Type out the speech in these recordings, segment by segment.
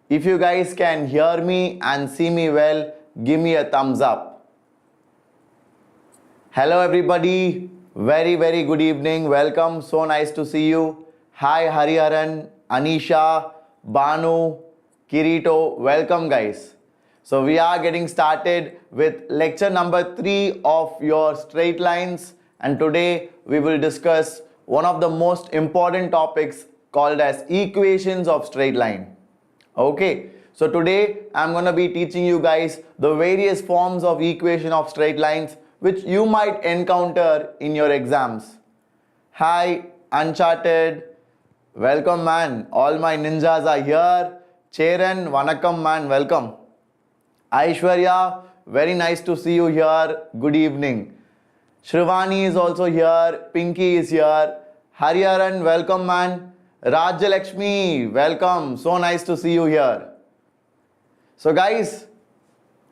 If you guys can hear me and see me well, give me a thumbs up. Hello everybody, very good evening. Welcome, so nice to see you. Hi Hariharan, Anisha, Banu, Kirito, welcome guys. So we are getting started with lecture number 3 of your straight lines, and today we will discuss one of the most important topics called as equations of straight line. Okay, so today I'm going to be teaching you guys the various forms of equation of straight lines which you might encounter in your exams. Hi Uncharted, welcome man, all my ninjas are here. Cheran, Vanakkam man, welcome. Aishwarya, very nice to see you here, good evening. Shrivani is also here, Pinky is here. Hariharan, welcome man. Rajalakshmi, welcome, so nice to see you here. So guys,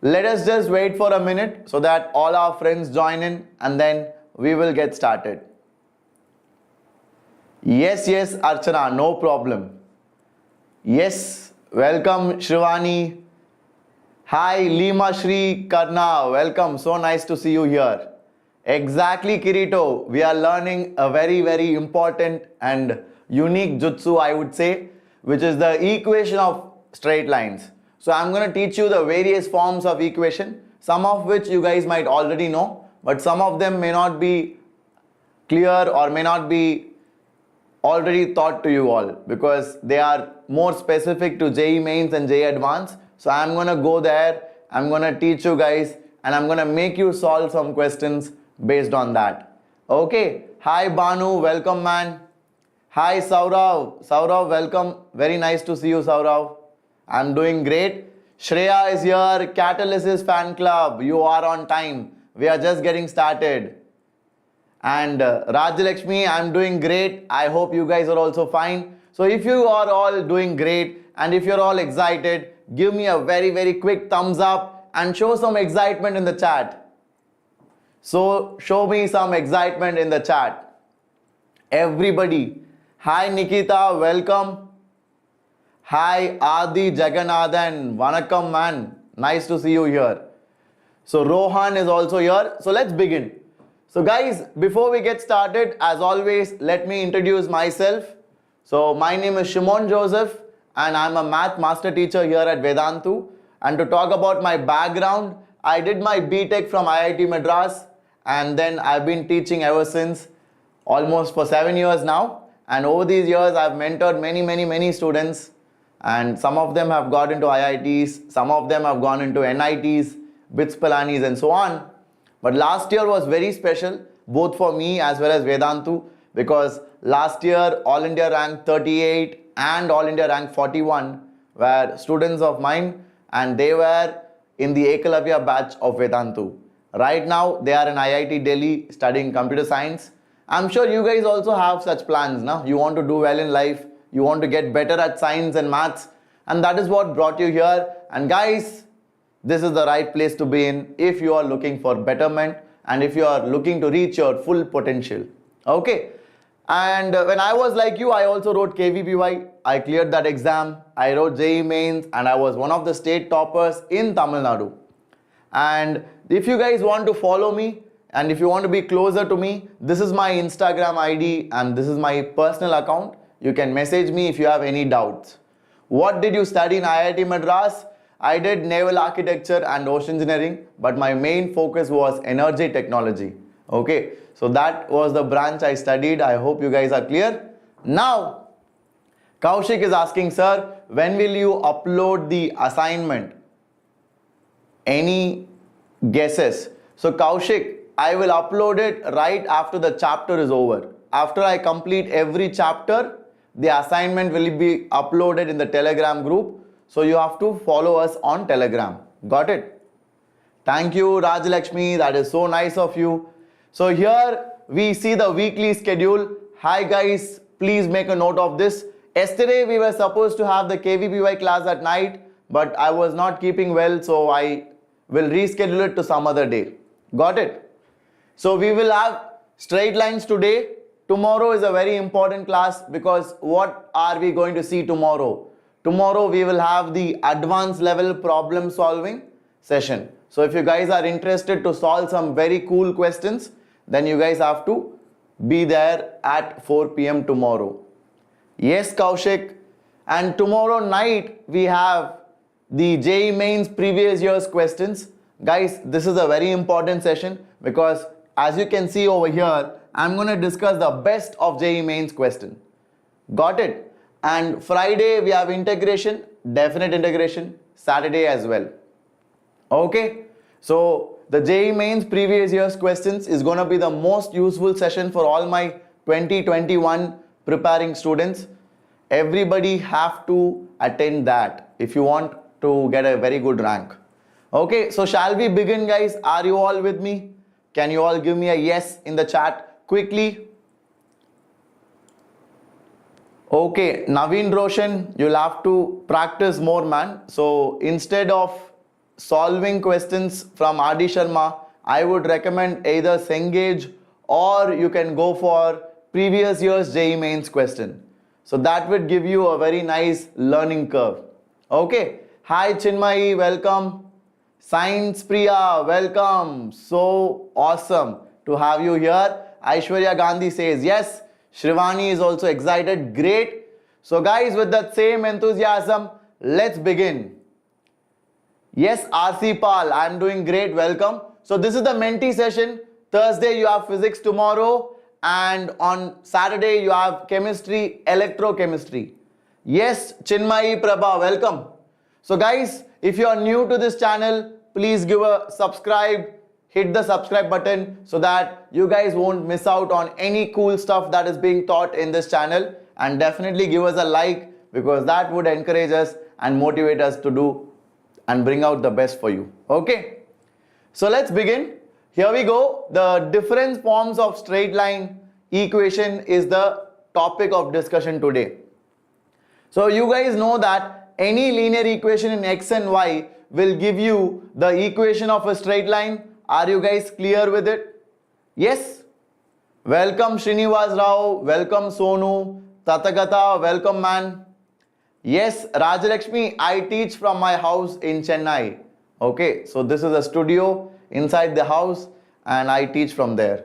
let us just wait for a minute so that all our friends join in and then we will get started. Yes, Archana, no problem. Yes, welcome Shrivani. Hi Lima Shri Karna, welcome, so nice to see you here. Exactly Kirito, we are learning a very important and unique jutsu, I would say, which is the equation of straight lines. So I'm going to teach you the various forms of equation, some of which you guys might already know, but some of them may not be clear or may not be already taught to you all because they are more specific to JEE Mains and JEE Advanced. So I'm going to go there, I'm going to teach you guys and I'm going to make you solve some questions based on that. Okay, hi Banu, welcome man. Hi Saurav, welcome, very nice to see you Saurav. I'm doing great. Shreya is here, Catalysis fan club, you are on time. We are just getting started. And Rajalakshmi, I'm doing great. I hope you guys are also fine. So if you are all doing great and if you're all excited, give me a very quick thumbs up and show some excitement in the chat. So show me some excitement in the chat. Everybody. Hi Nikita, welcome. Hi Adi Jagannathan, Vanakkam man, nice to see you here. So Rohan is also here. So let's begin. So guys, before we get started, as always, let me introduce myself. So my name is Shimon Joseph and I'm a math master teacher here at Vedantu. And to talk about my background, I did my BTech from IIT Madras and then I've been teaching ever since, almost for 7 years now. And over these years, I've mentored many students, and some of them have got into IITs, some of them have gone into NITs, BITS Pilanis and so on. But last year was very special, both for me as well as Vedantu, because last year All India rank 38 and All India rank 41 were students of mine, and they were in the Ekalavya batch of Vedantu. Right now, they are in IIT Delhi studying computer science. I'm sure you guys also have such plans, now. You want to do well in life, you want to get better at science and maths, and that is what brought you here. And guys, this is the right place to be in if you are looking for betterment and if you are looking to reach your full potential. Okay, and when I was like you, I also wrote KVPY. I cleared that exam. I wrote JEE Mains and I was one of the state toppers in Tamil Nadu. And if you guys want to follow me and if you want to be closer to me, this is my Instagram ID and this is my personal account. You can message me if you have any doubts. What did you study in IIT Madras? I did naval architecture and ocean engineering, but my main focus was energy technology. Okay, so that was the branch I studied. I hope you guys are clear. Now, Kaushik is asking, sir, when will you upload the assignment? Any guesses? So Kaushik, I will upload it right after the chapter is over. After I complete every chapter, the assignment will be uploaded in the Telegram group. So you have to follow us on Telegram. Got it? Thank you, Rajalakshmi. That is so nice of you. So here we see the weekly schedule. Hi guys, please make a note of this. Yesterday we were supposed to have the KVPY class at night, but I was not keeping well, so I will reschedule it to some other day. Got it? So we will have straight lines today. Tomorrow is a very important class because what are we going to see tomorrow? tomorrow we will have the advanced level problem solving session. So if you guys are interested to solve some very cool questions, then you guys have to be there at 4 p.m. tomorrow. Yes, Kaushik. And tomorrow night we have the JEE Mains previous year's questions. Guys, this is a very important session because as you can see over here, I'm going to discuss the best of JEE Mains question. Got it? And Friday we have integration, definite integration, Saturday as well. Okay, so the JEE Mains previous year's questions is going to be the most useful session for all my 2021 preparing students. Everybody have to attend that if you want to get a very good rank. Okay, so shall we begin, guys? Are you all with me? Can you all give me a yes in the chat quickly? Okay, Naveen Roshan, you'll have to practice more, man. So instead of solving questions from R.D. Sharma, I would recommend either Cengage or you can go for previous year's JEE Mains question. So that would give you a very nice learning curve. Okay. Hi Chinmayi, welcome. Science Priya, welcome. So awesome to have you here. Aishwarya Gandhi says yes. Shrivani is also excited. Great. So guys, with that same enthusiasm, let's begin. Yes, RC Pal, I'm doing great. Welcome. So this is the mentee session. Thursday you have physics tomorrow. And on Saturday you have chemistry, electrochemistry. Yes, Chinmayi Prabha, welcome. So guys, if you are new to this channel, please give a subscribe, hit the subscribe button so that you guys won't miss out on any cool stuff that is being taught in this channel. And definitely give us a like because that would encourage us and motivate us to do and bring out the best for you. Okay, so let's begin. Here we go. The different forms of straight line equation is the topic of discussion today. So you guys know that any linear equation in x and y will give you the equation of a straight line. Are you guys clear with it? Yes? Welcome Srinivas Rao, welcome Sonu, Tathagata, welcome man. Yes, Rajalakshmi, I teach from my house in Chennai. Okay, so this is a studio inside the house and I teach from there.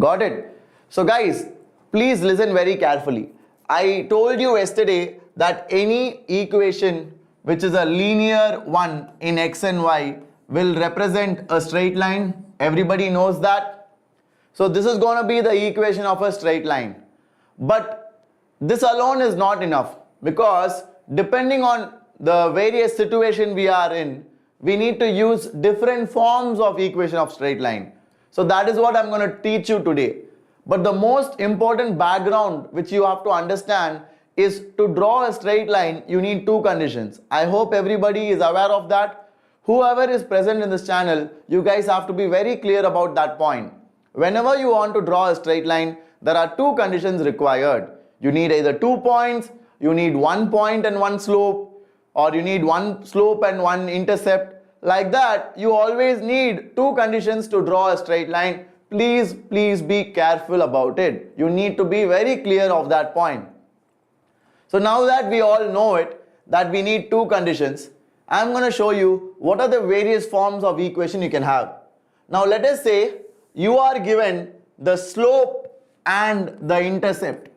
Got it? So guys, please listen very carefully. I told you yesterday that any equation which is a linear one in x and y will represent a straight line. Everybody knows that. So this is going to be the equation of a straight line. But this alone is not enough because depending on the various situation we are in, we need to use different forms of equation of straight line. So that is what I'm going to teach you today. But the most important background which you have to understand is to draw a straight line, you need two conditions. I hope everybody is aware of that. Whoever is present in this channel, you guys have to be very clear about that point. Whenever you want to draw a straight line, there are two conditions required. You need either 2 points, you need 1 point and 1 slope, or you need 1 slope and 1 intercept. Like that, you always need two conditions to draw a straight line. Please be careful about it. You need to be very clear of that point. So now that we all know it, that we need two conditions, I'm going to show you what are the various forms of equation you can have. Now let us say you are given the slope and the intercept.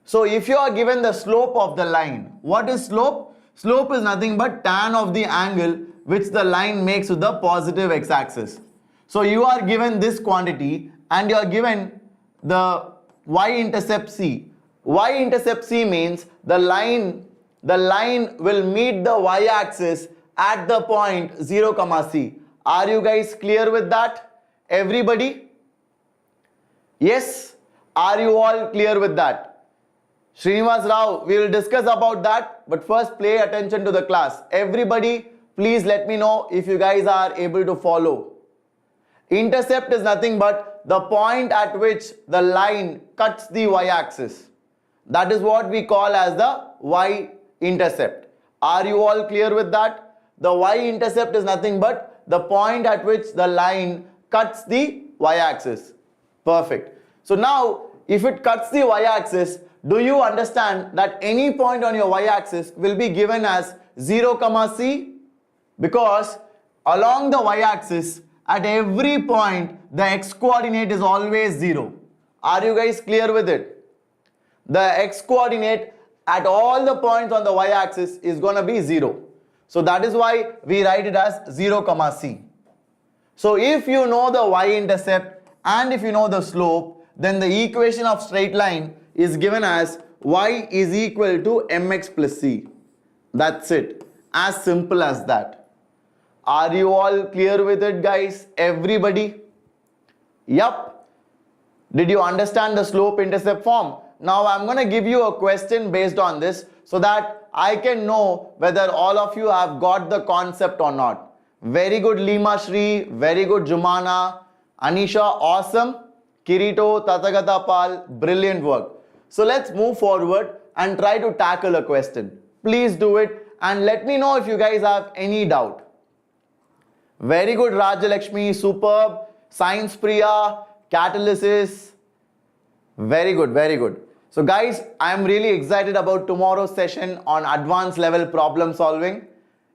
So if you are given the slope of the line, what is slope? Slope is nothing but tan of the angle which the line makes with the positive x-axis. So you are given this quantity and you are given the y-intercept c. Y-intercept c means the line will meet the y-axis at the point 0, c. Are you guys clear with that? Everybody? Yes? Are you all clear with that? Srinivas Rao, we will discuss about that, but first pay attention to the class. Everybody, please let me know if you guys are able to follow. Intercept is nothing but the point at which the line cuts the y-axis. That is what we call as the y-intercept. Are you all clear with that? The y-intercept is nothing but the point at which the line cuts the y-axis. Perfect. So now, if it cuts the y-axis, do you understand that any point on your y-axis will be given as 0, c? Because along the y-axis, at every point, the x-coordinate is always 0. Are you guys clear with it? The x-coordinate at all the points on the y-axis is going to be 0. So that is why we write it as 0, c. So if you know the y-intercept and if you know the slope, then the equation of straight line is given as y is equal to mx plus c. That's it. As simple as that. Are you all clear with it, guys? Everybody? Yup. Did you understand the slope-intercept form? Now I'm going to give you a question based on this so that I can know whether all of you have got the concept or not. Very good, Lima Shri. Very good, Jumana. Anisha, awesome. Kirito, Tathagata Pal, brilliant work. So let's move forward and try to tackle a question. Please do it and let me know if you guys have any doubt. Very good, Rajalakshmi, superb. Science Priya, catalysis. Very good, very good. So guys, I am really excited about tomorrow's session on advanced level problem solving.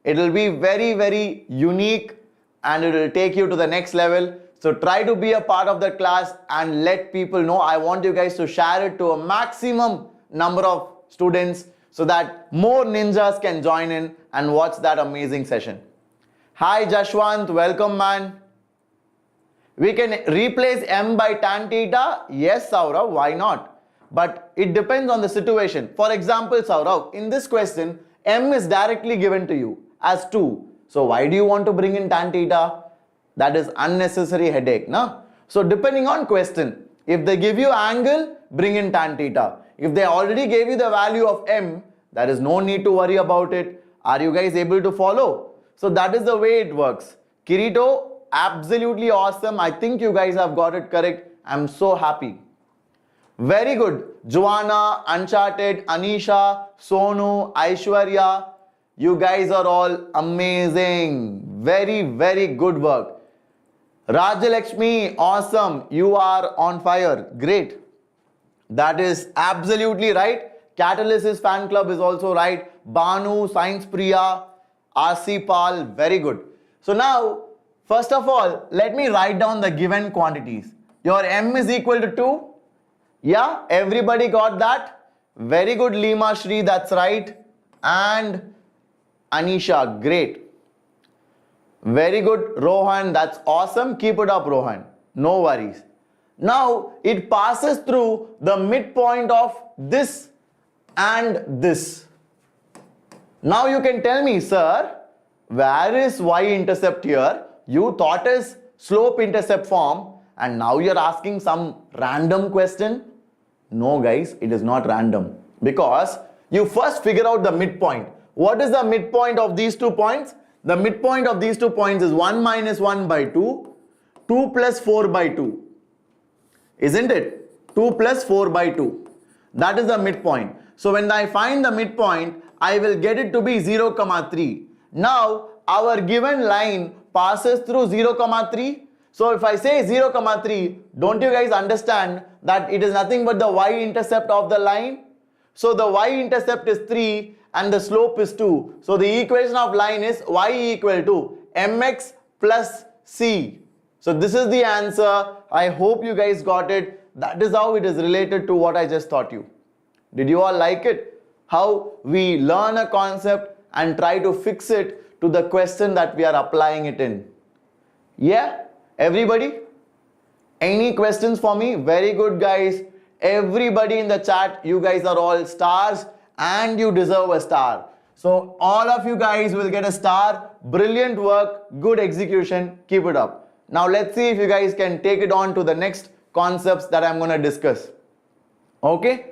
It will be very, very unique and it will take you to the next level. So try to be a part of the class and let people know. I want you guys to share it to a maximum number of students so that more ninjas can join in and watch that amazing session. Hi Jashwant, welcome man. We can replace m by tan theta. Yes, Saurav, why not? But it depends on the situation. For example, Saurav, in this question, m is directly given to you as 2. So why do you want to bring in tan theta? That is unnecessary headache, no? So depending on question, if they give you angle, bring in tan theta. If they already gave you the value of m, there is no need to worry about it. Are you guys able to follow? So that is the way it works. Kirito, absolutely awesome. I think you guys have got it correct. I'm so happy. Very good. Joanna, Uncharted, Anisha, Sonu, Aishwarya. You guys are all amazing. Very, very good work. Rajalakshmi, awesome. You are on fire. Great. That is absolutely right. Catalysis fan club is also right. Banu, Science Priya, RC Pal, very good. So now, first of all, let me write down the given quantities. Your m is equal to 2. Yeah, everybody got that? Very good, Lima Shri, that's right. And Anisha, great. Very good, Rohan, that's awesome. Keep it up, Rohan. No worries. Now, it passes through the midpoint of this and this. Now you can tell me, sir, where is y-intercept here? You thought is slope-intercept form and now you're asking some random question? No guys, it is not random because you first figure out the midpoint. What is the midpoint of these 2 points? The midpoint of these 2 points is 1 minus 1 by 2, 2 plus 4 by 2. Isn't it? 2 plus 4 by 2. That is the midpoint. So when I find the midpoint, I will get it to be 0, 3. Now, our given line passes through 0, 3. So if I say 0, 3, don't you guys understand that it is nothing but the y-intercept of the line? So the y-intercept is 3 and the slope is 2. So the equation of line is y equal to mx plus c. So this is the answer. I hope you guys got it. That is how it is related to what I just taught you. Did you all like it? How we learn a concept and try to fix it to the question that we are applying it in. Yeah? Everybody? Any questions for me? Very good, guys. Everybody in the chat, you guys are all stars and you deserve a star. So all of you guys will get a star. Brilliant work, good execution. Keep it up. Now let's see if you guys can take it on to the next concepts that I'm going to discuss. Okay?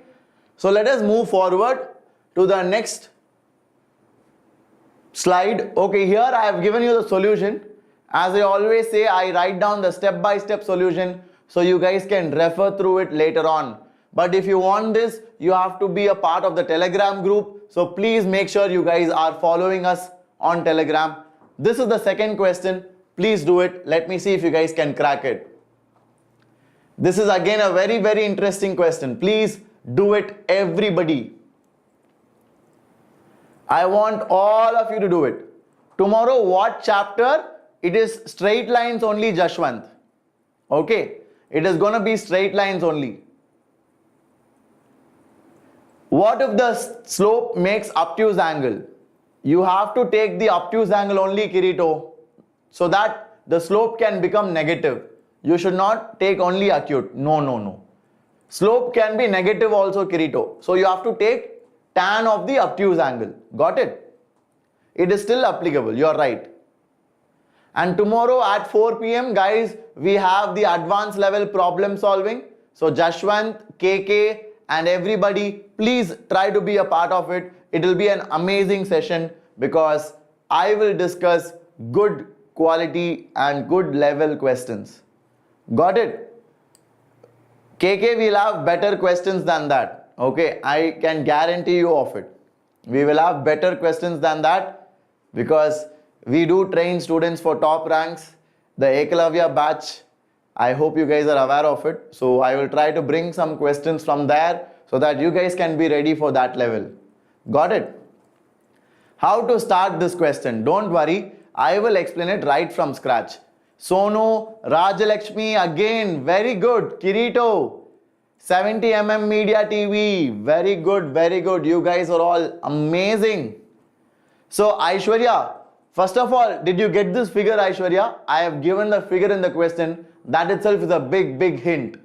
So let us move forward to the next slide. Okay, here I have given you the solution. As I always say, I write down the step-by-step solution so you guys can refer through it later on. But if you want this, you have to be a part of the Telegram group. So please make sure you guys are following us on Telegram. This is the second question. Please do it. Let me see if you guys can crack it. This is again a very, very interesting question. Please do it, everybody. I want all of you to do it. Tomorrow, what chapter? It is straight lines only, Jashwant. Okay, it is going to be straight lines only. What if the slope makes obtuse angle? You have to take the obtuse angle only, Kirito, so that the slope can become negative. You should not take only acute. No, no, no. Slope can be negative also, Kirito. So you have to take tan of the obtuse angle. Got it? It is still applicable. You are right. And tomorrow at 4 p.m. guys, we have the advanced level problem solving. So Jashwant, KK and everybody, please try to be a part of it. It will be an amazing session because I will discuss good quality and good level questions. Got it? KK will have better questions than that. Okay, I can guarantee you of it. We will have better questions than that because we do train students for top ranks. The Ekalavya batch, I hope you guys are aware of it. So I will try to bring some questions from there so that you guys can be ready for that level. Got it? How to start this question? Don't worry, I will explain it right from scratch. Sonu, Rajalakshmi, again, very good. Kirito, 70mm Media TV, very good, very good. You guys are all amazing. So Aishwarya, first of all, did you get this figure, Aishwarya? I have given the figure in the question. That itself is a big, big hint.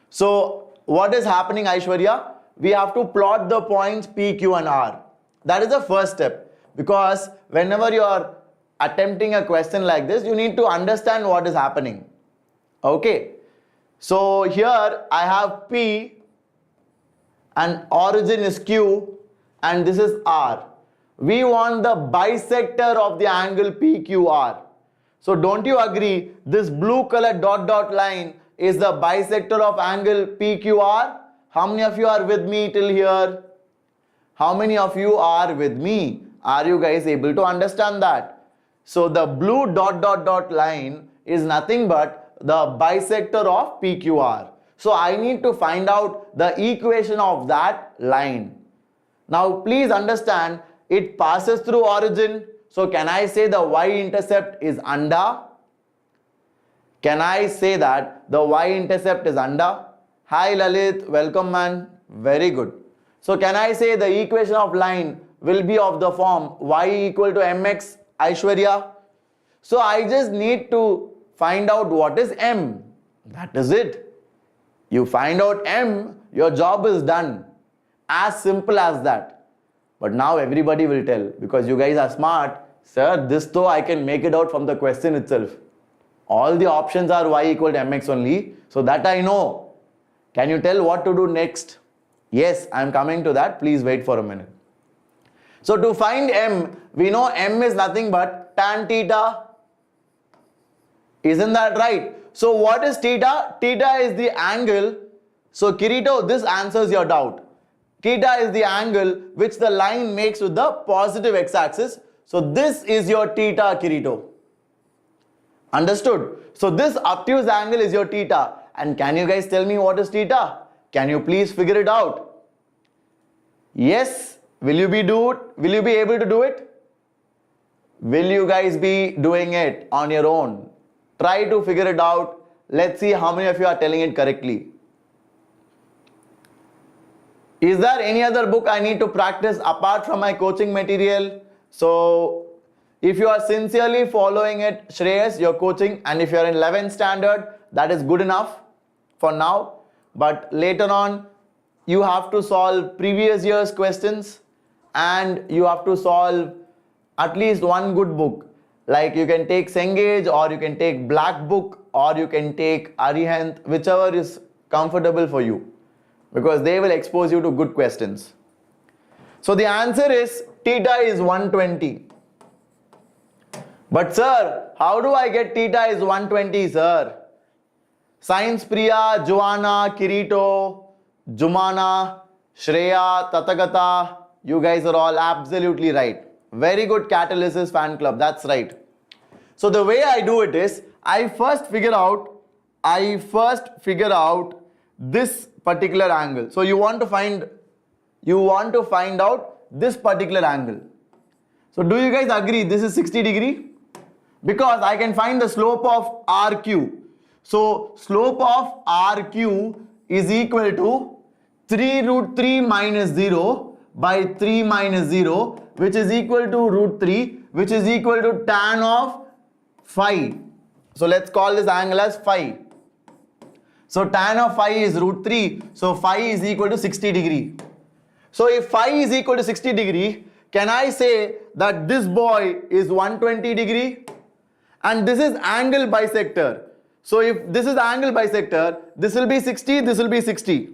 So what is happening, Aishwarya? We have to plot the points P, Q and R. That is the first step, because whenever you are attempting a question like this, you need to understand what is happening. Okay. So here I have P and origin is Q and this is R. We want the bisector of the angle PQR. So don't you agree this blue color dot dot line is the bisector of angle PQR? How many of you are with me till here? How many of you are with me? Are you guys able to understand that? So the blue dot dot dot line is nothing but the bisector of PQR. So I need to find out the equation of that line. Now please understand, it passes through origin. So can I say the y-intercept is under? Can I say that the y-intercept is under? Hi Lalit, welcome man. Very good. So can I say the equation of line will be of the form y equal to mx, Aishwarya? So I just need to find out what is m. That is it. You find out m, your job is done. As simple as that. But now everybody will tell, because you guys are smart, sir, this though I can make it out from the question itself. All the options are y equal to mx only. So that I know. Can you tell what to do next? Yes, I am coming to that. Please wait for a minute. So to find m, we know m is nothing but tan theta. Isn't that right? So what is theta? Theta is the angle. So Kirito, this answers your doubt. Theta is the angle which the line makes with the positive x-axis. So this is your theta, Kirito. Understood? So this obtuse angle is your theta. And can you guys tell me what is theta? Can you please figure it out? Yes. Will you be able to do it? Will you guys be doing it on your own? Try to figure it out. Let's see how many of you are telling it correctly. Is there any other book I need to practice apart from my coaching material? So if you are sincerely following it, Shreyas, your coaching, and if you are in 11th standard, that is good enough for now. But later on, you have to solve previous year's questions and you have to solve at least one good book. Like you can take Cengage or you can take Black Book or you can take Arihant, whichever is comfortable for you, because they will expose you to good questions. So the answer is theta is 120. But sir, how do I get theta is 120, sir? Science Priya, Joanna, Kirito, Jumana, Shreya, Tathagata, you guys are all absolutely right. Very good Catalysis fan club, that's right. So the way I do it is, I first figure out I first figure out this particular angle. So you want to find out this particular angle. So do you guys agree this is 60 degree? Because I can find the slope of RQ. So slope of RQ is equal to 3 root 3 minus 0 by 3 minus 0, which is equal to root 3, which is equal to tan of phi. So let's call this angle as phi. So tan of phi is root 3. So phi is equal to 60 degree. So if phi is equal to 60 degree, can I say that this boy is 120 degree? And this is angle bisector. So if this is angle bisector, this will be 60, this will be 60.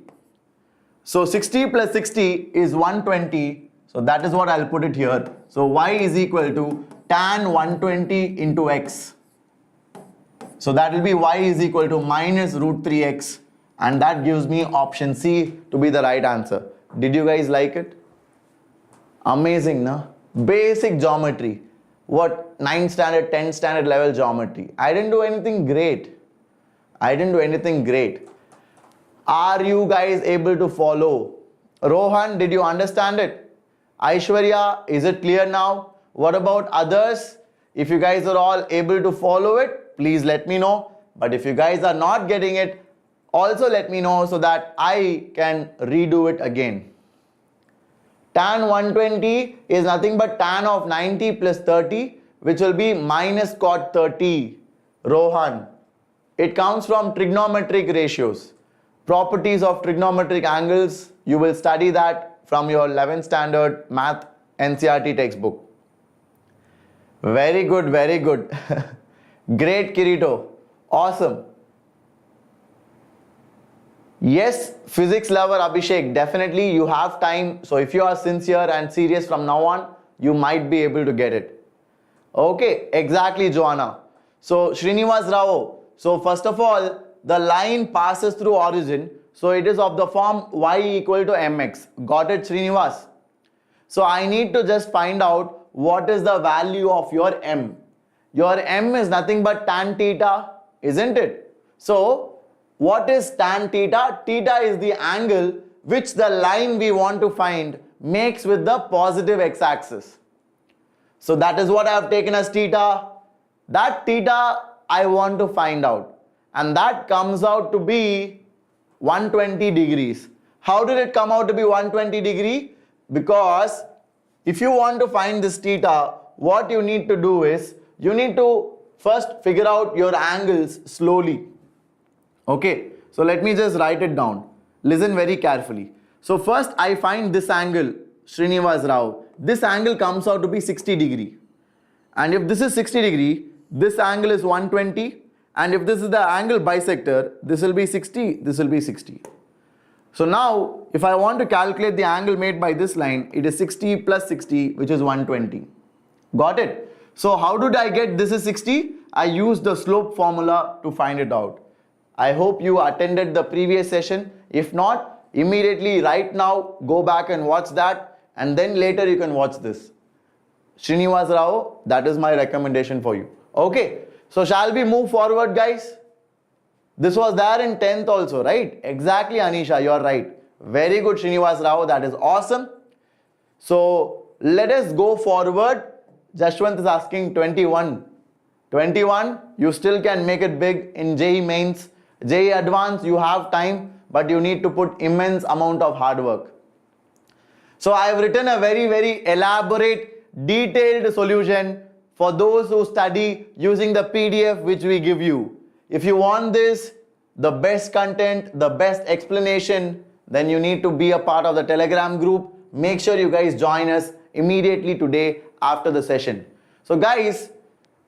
So 60 plus 60 is 120. So that is what I'll put it here. So y is equal to tan 120 into x. So that will be y is equal to minus root 3x. And that gives me option C to be the right answer. Did you guys like it? Amazing, no? Basic geometry. What 9th standard, 10th standard level geometry. I didn't do anything great. Are you guys able to follow? Rohan, did you understand it? Aishwarya, is it clear now? What about others? If you guys are all able to follow it, please let me know. But if you guys are not getting it, also let me know so that I can redo it again. Tan 120 is nothing but tan of 90 plus 30, which will be minus cot 30. Rohan, it comes from trigonometric ratios. Properties of trigonometric angles, you will study that from your 11th standard math NCERT textbook. Very good, very good. Great, Kirito. Awesome. Yes, physics lover Abhishek, definitely you have time. So if you are sincere and serious from now on, you might be able to get it. Okay, exactly, Joanna. So Srinivas Rao. So first of all, the line passes through origin. So it is of the form y equal to mx. Got it, Srinivas? So I need to just find out what is the value of your m. Your m is nothing but tan theta, isn't it? So what is tan theta? Theta is the angle which the line we want to find makes with the positive x-axis. So that is what I have taken as theta. That theta I want to find out. And that comes out to be 120 degrees. How did it come out to be 120 degree? Because if you want to find this theta, what you need to do is, you need to first figure out your angles slowly. Okay, so let me just write it down. Listen very carefully. So first I find this angle, Srinivas Rao. This angle comes out to be 60 degree. And if this is 60 degree, this angle is 120. And if this is the angle bisector, this will be 60, this will be 60. So now, if I want to calculate the angle made by this line, it is 60 plus 60, which is 120. Got it? So how did I get this is 60? I used the slope formula to find it out. I hope you attended the previous session. If not, immediately right now, go back and watch that. And then later you can watch this. Srinivas Rao, that is my recommendation for you. Okay. So shall we move forward, guys? This was there in 10th also, right? Exactly, Anisha, you're right. Very good, Srinivas Rao, that is awesome. So let us go forward. Jashwant is asking 21. 21, you still can make it big in JEE Mains. JEE Advanced, you have time, but you need to put immense amount of hard work. So I have written a very, very elaborate, detailed solution for those who study using the PDF which we give you. If you want this, the best content, the best explanation, then you need to be a part of the Telegram group. Make sure you guys join us immediately today after the session. So guys,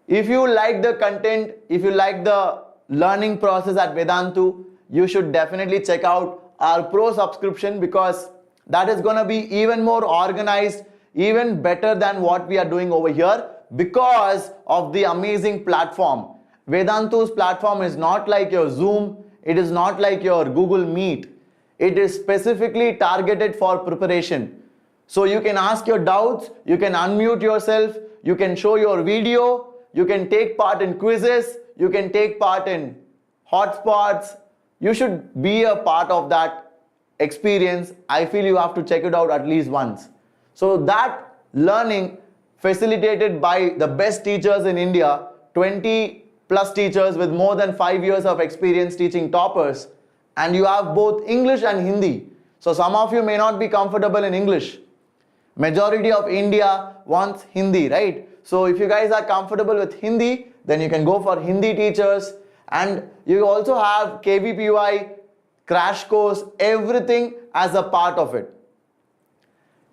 if you like the content, if you like the learning process at Vedantu, you should definitely check out our pro subscription, because that is going to be even more organized, even better than what we are doing over here, because of the amazing platform. Vedantu's platform is not like your Zoom, it is not like your Google Meet. It is specifically targeted for preparation. So you can ask your doubts, you can unmute yourself, you can show your video, you can take part in quizzes, you can take part in hotspots. You should be a part of that experience. I feel you have to check it out at least once. So that learning facilitated by the best teachers in India, 20 plus teachers with more than 5 years of experience teaching toppers, and you have both English and Hindi. So some of you may not be comfortable in English. Majority of India wants Hindi, right? So if you guys are comfortable with Hindi, then you can go for Hindi teachers, and you also have KVPY, crash course, everything as a part of it.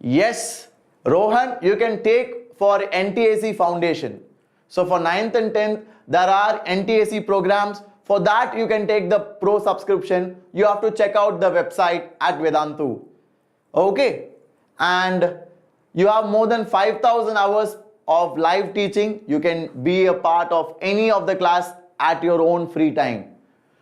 Yes, Rohan, you can take for NTAC Foundation. So for 9th and 10th, there are NTAC programs. For that, you can take the pro subscription. You have to check out the website at Vedantu. Okay. And you have more than 5,000 hours of live teaching. You can be a part of any of the class at your own free time.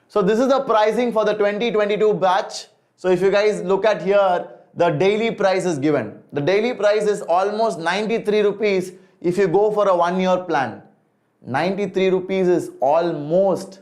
So this is the pricing for the 2022 batch. So if you guys look at here, the daily price is given. The daily price is almost 93 rupees if you go for a 1-year plan. 93 rupees is almost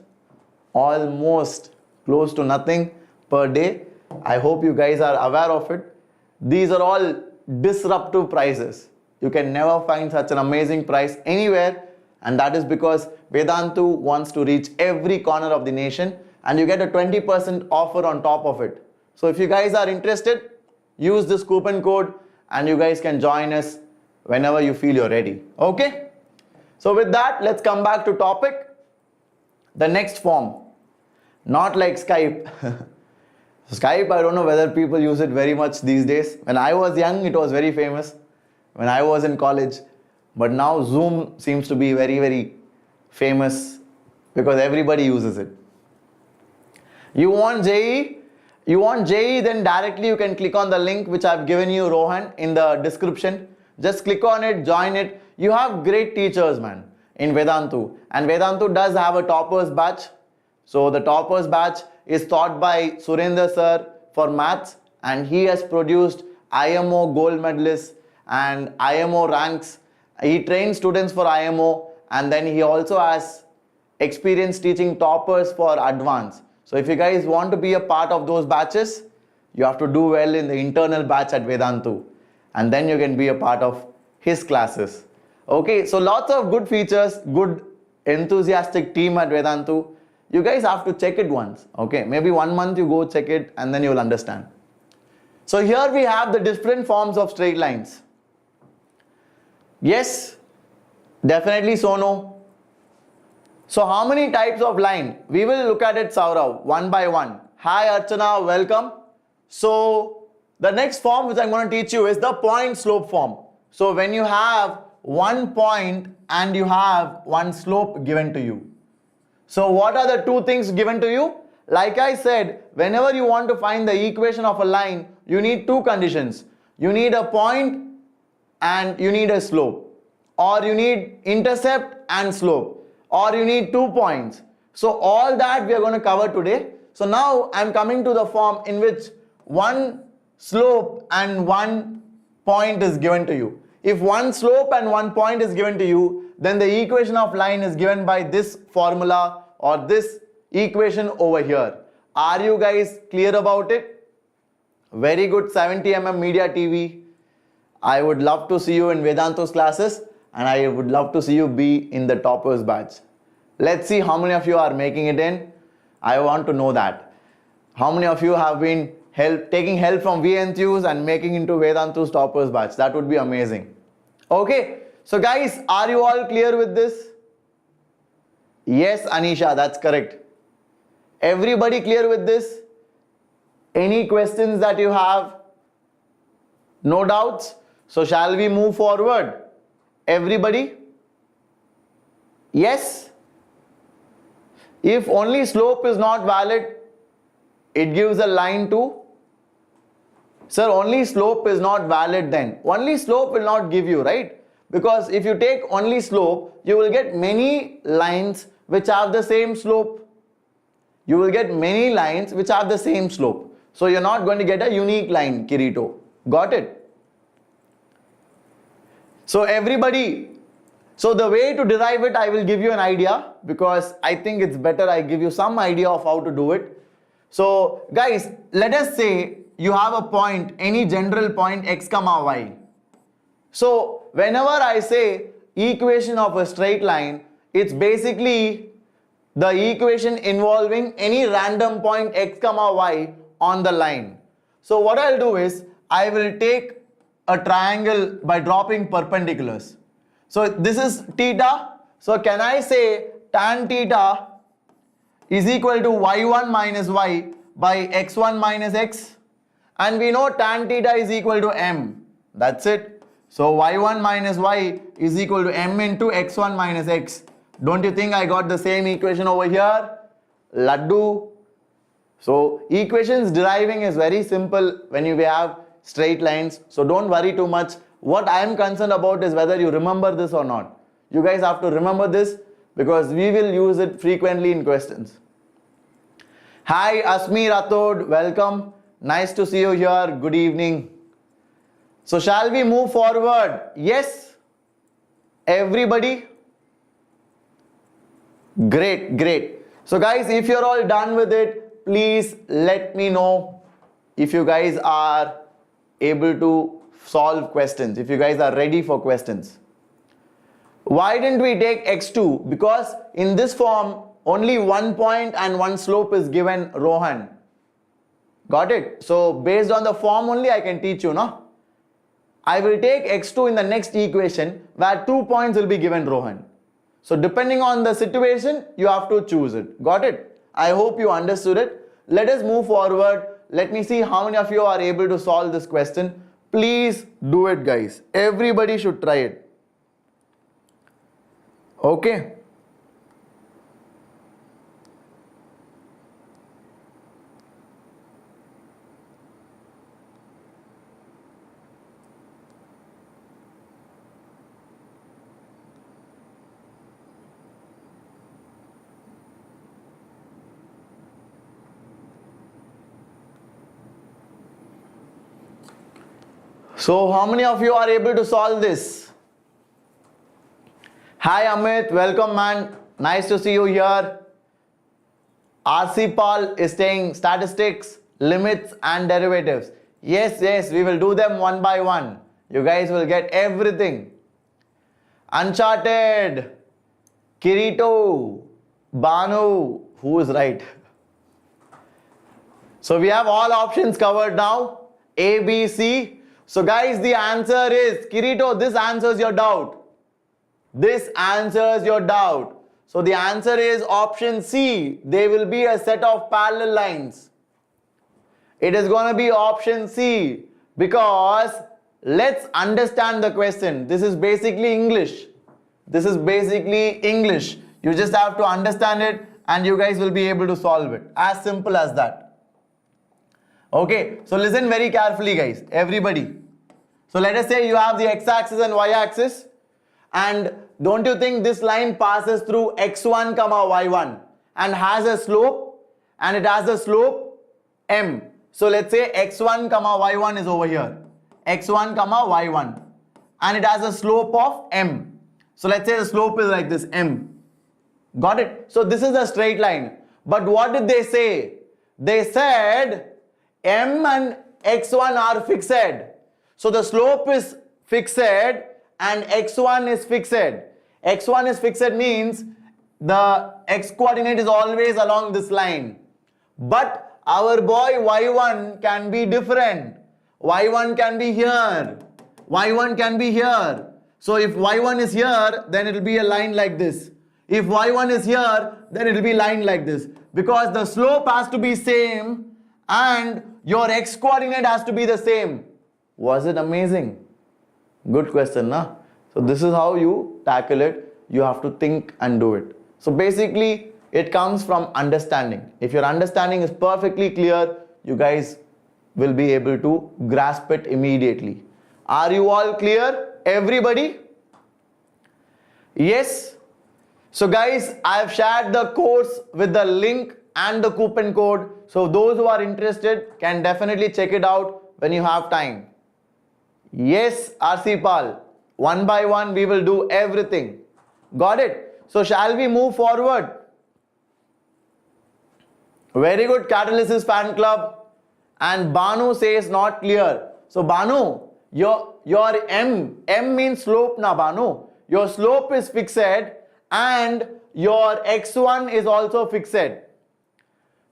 close to nothing per day. I hope you guys are aware of it. These are all disruptive prices. You can never find such an amazing price anywhere, and that is because Vedantu wants to reach every corner of the nation, and you get a 20% offer on top of it. So if you guys are interested, use this coupon code and you guys can join us whenever you feel you're ready. Okay? So with that, let's come back to topic. The next form, not like Skype. Skype, I don't know whether people use it very much these days. When I was young, it was very famous. When I was in college. But now Zoom seems to be very, very famous because everybody uses it. You want JEE? You want JEE, then directly you can click on the link which I've given you, Rohan, in the description. Just click on it, join it. You have great teachers, man, in Vedantu. And Vedantu does have a toppers batch. So the toppers batch is taught by Surendra Sir for maths, and he has produced IMO gold medalists and IMO ranks. He trains students for IMO, and then he also has experience teaching toppers for advanced. So if you guys want to be a part of those batches, you have to do well in the internal batch at Vedantu, and then you can be a part of his classes. Okay, so lots of good features, good enthusiastic team at Vedantu. You guys have to check it once. Okay, maybe 1 month you go check it and then you will understand. So here we have the different forms of straight lines. Yes, definitely Sono. So how many types of line? We will look at it, Saurav, one by one. Hi Archana, welcome. So the next form which I'm going to teach you is the point slope form. So when you have 1 point and you have 1 slope given to you. So what are the 2 things given to you? Like I said, whenever you want to find the equation of a line, you need 2 conditions. You need a point and you need a slope. Or you need intercept and slope. Or you need 2 points. So all that we are going to cover today. So now I am coming to the form in which 1 slope and 1 point is given to you. If 1 slope and 1 point is given to you, then the equation of line is given by this formula or this equation over here. Are you guys clear about it? Very good, 70mm Media TV. I would love to see you in Vedantu's classes, and I would love to see you be in the toppers batch. Let's see how many of you are making it in. I want to know that. How many of you have been taking help from JEE Enthuse and making into Vedantu's toppers batch? That would be amazing. Okay, so guys, are you all clear with this? Yes, Anisha, that's correct. Everybody clear with this? Any questions that you have? No doubts? So shall we move forward? Everybody? Yes? If only slope is not valid, it gives a line to? Sir, only slope is not valid then. Only slope will not give you, right? Because if you take only slope, you will get many lines which have the same slope. You will get many lines which have the same slope. So you're not going to get a unique line, Kirito. Got it? So everybody, So the way to derive it, I will give you an idea, because I think it's better I give you some idea of how to do it. So guys, let us say you have a point, any general point x comma y. So whenever I say equation of a straight line, it's basically the equation involving any random point x comma y on the line. So what I'll do is, I will take a triangle by dropping perpendiculars. So this is theta. So can I say tan theta is equal to y1 minus y by x1 minus x? And we know tan theta is equal to m. That's it. So y1 minus y is equal to m into x1 minus x. Don't you think I got the same equation over here? Laddu. So equations deriving is very simple when you have straight lines. So don't worry too much. What I am concerned about is whether you remember this or not. You guys have to remember this, because we will use it frequently in questions. Hi Asmi Rathod, welcome. Nice to see you here. Good evening. So shall we move forward? Yes? Everybody? Great, great. So guys, if you're all done with it, please let me know if you guys are able to solve questions, if you guys are ready for questions. Why didn't we take x2? Because in this form, only 1 point and 1 slope is given, Rohan. Got it? So based on the form only I can teach you, no? I will take x2 in the next equation where 2 points will be given, Rohan. So depending on the situation, you have to choose it. Got it? I hope you understood it. Let us move forward. Let me see how many of you are able to solve this question. Please do it, guys. Everybody should try it. Okay. So how many of you are able to solve this? Hi Amit, welcome man. Nice to see you here. RC Paul is saying statistics, limits and derivatives. Yes, we will do them one by one. You guys will get everything. Uncharted, Kirito, Banu, who is right? So we have all options covered now. A, B, C. So guys, the answer is, Kirito, this answers your doubt. This answers your doubt. So the answer is option C. They will be a set of parallel lines. It is going to be option C, because let's understand the question. This is basically English. This is basically English. You just have to understand it and you guys will be able to solve it. As simple as that. Okay, so listen very carefully guys, everybody. So let us say you have the x-axis and y-axis, and don't you think this line passes through x1 comma y1 and has a slope, and it has a slope m. So let's say x1 comma y1 is over here, x1 comma y1, and it has a slope of m. So let's say the slope is like this, m. Got it? So this is a straight line. But what did they say? They said m and x1 are fixed. So the slope is fixed and x1 is fixed. x1 is fixed means the x coordinate is always along this line. But our boy y1 can be different. y1 can be here. y1 can be here. So if y1 is here, then it will be a line like this. If y1 is here, then it will be a line like this. Because the slope has to be same and your x coordinate has to be the same. Was it amazing? Good question, na? So this is how you tackle it. You have to think and do it. So basically, it comes from understanding. If your understanding is perfectly clear, you guys will be able to grasp it immediately. Are you all clear? Everybody? Yes? So guys, I have shared the course with the link and the coupon code. So those who are interested can definitely check it out when you have time. Yes, RC Pal. One by one, we will do everything. Got it? So shall we move forward? Very good, Catalysis fan club. And Banu says not clear. So Banu, your M means slope na Banu. Your slope is fixed and your x1 is also fixed.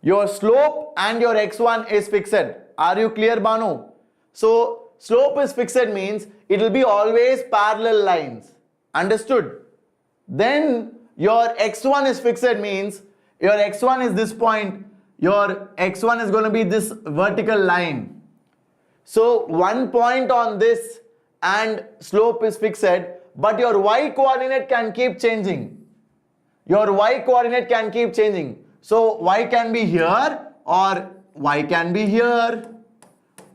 Your slope and your x1 is fixed. Are you clear, Banu? So slope is fixed means it will be always parallel lines. Understood? Then your x1 is fixed means your x1 is this point. Your x1 is going to be this vertical line. So one point on this and slope is fixed, but your y coordinate can keep changing. Your y coordinate can keep changing. So y can be here, or y can be here,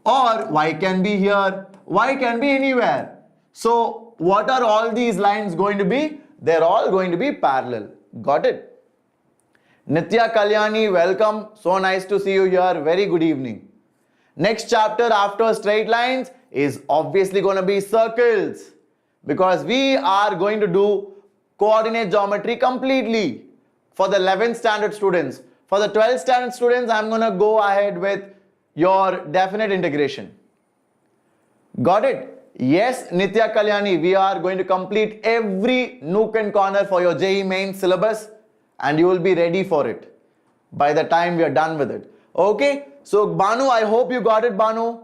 or y can be here, y can be anywhere. So what are all these lines going to be? They're all going to be parallel. Got it? Nitya Kalyani, welcome. So nice to see you here. Very good evening. Next chapter after straight lines is obviously going to be circles, because we are going to do coordinate geometry completely for the 11th standard students. For the 12th standard students, I'm going to go ahead with your definite integration. Got it? Yes, Nitya Kalyani, we are going to complete every nook and corner for your JEE Mains syllabus, and you will be ready for it by the time we are done with it. Okay, so Banu, I hope you got it, Banu.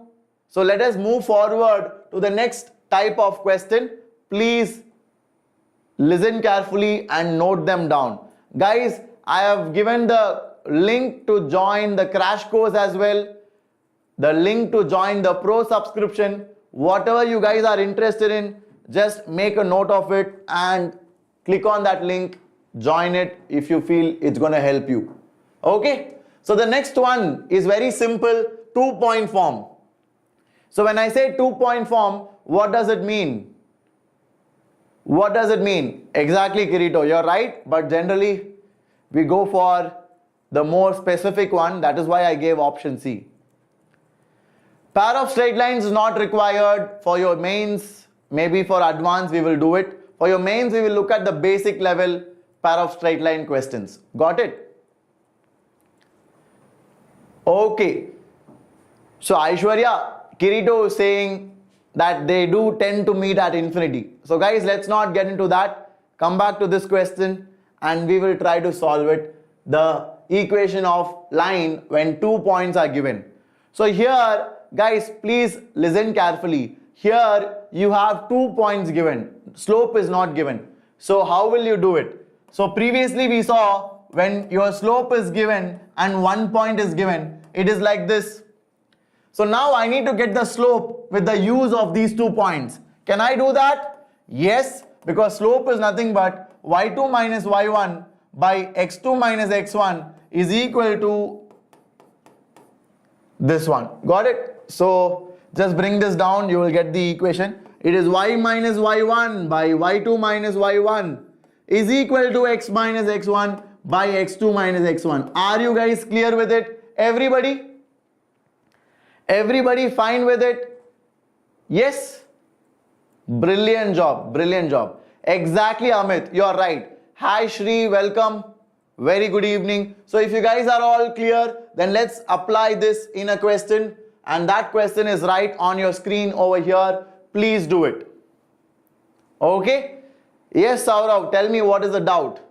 So let us move forward to the next type of question. Please listen carefully and note them down. Guys, I have given the link to join the crash course as well, the link to join the pro subscription. Whatever you guys are interested in, just make a note of it and click on that link. Join it if you feel it's going to help you. Okay, so the next one is very simple, 2-point form. So when I say 2-point form, what does it mean? What does it mean? Exactly, Kirito, you're right, but generally we go for the more specific one. That is why I gave option C. Pair of straight lines is not required for your mains. Maybe for advanced we will do it. For your mains we will look at the basic level pair of straight line questions. Got it? Okay. So Aishwarya, Kirito is saying that they do tend to meet at infinity. So guys, let's not get into that. Come back to this question and we will try to solve it. The equation of line when 2 points are given. So here, guys, please listen carefully. Here you have 2 points given. Slope is not given. So how will you do it? So previously we saw when your slope is given and 1 point is given, it is like this. So now I need to get the slope with the use of these 2 points. Can I do that? Yes, because slope is nothing but y2 minus y1 by x2 minus x1 is equal to this one. Got it? So just bring this down, you will get the equation. It is y minus y1 by y2 minus y1 is equal to x minus x1 by x2 minus x1. Are you guys clear with it? Everybody? Everybody fine with it? Yes? Brilliant job, brilliant job. Exactly, Amit, you're right. Hi Shri, welcome. Very good evening. So if you guys are all clear, then let's apply this in a question, and that question is right on your screen over here. Please do it. Okay? Yes, Saurav, tell me what is the doubt.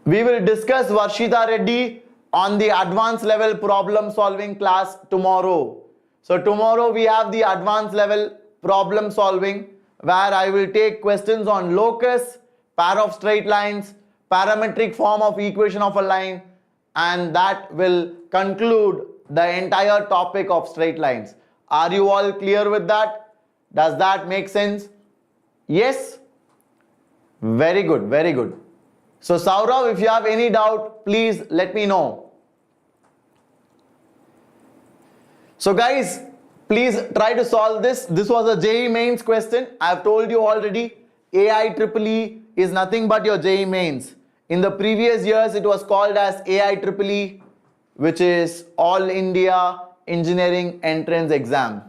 We will discuss Varshita Reddy on the advanced level problem solving class tomorrow. So tomorrow we have the advanced level problem solving, where I will take questions on locus, pair of straight lines, parametric form of equation of a line, and that will conclude the entire topic of straight lines. Are you all clear with that? Does that make sense? Yes? Very good, very good. So Saurav, if you have any doubt, please let me know. So guys, please try to solve this. This was a JEE Mains question. I have told you already, AIEEE is nothing but your JEE Mains. In the previous years, it was called as AIEEE, which is All India Engineering Entrance Exam.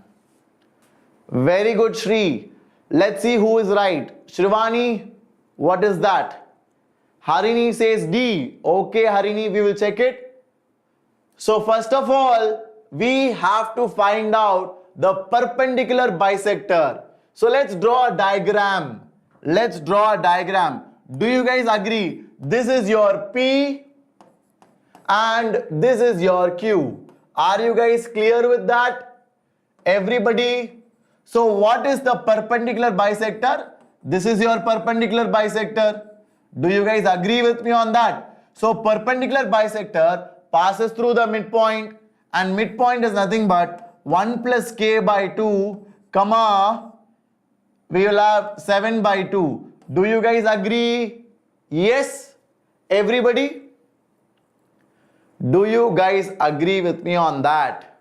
Very good, Shri. Let's see who is right. Shrivani, what is that? Harini says D. Okay, Harini, we will check it. So first of all, we have to find out the perpendicular bisector. So let's draw a diagram. Let's draw a diagram. Do you guys agree? This is your P and this is your Q. Are you guys clear with that? Everybody? So what is the perpendicular bisector? This is your perpendicular bisector. Do you guys agree with me on that? So perpendicular bisector passes through the midpoint, and midpoint is nothing but 1 plus k by 2, comma, we will have 7 by 2. Do you guys agree? Yes? Everybody? Do you guys agree with me on that?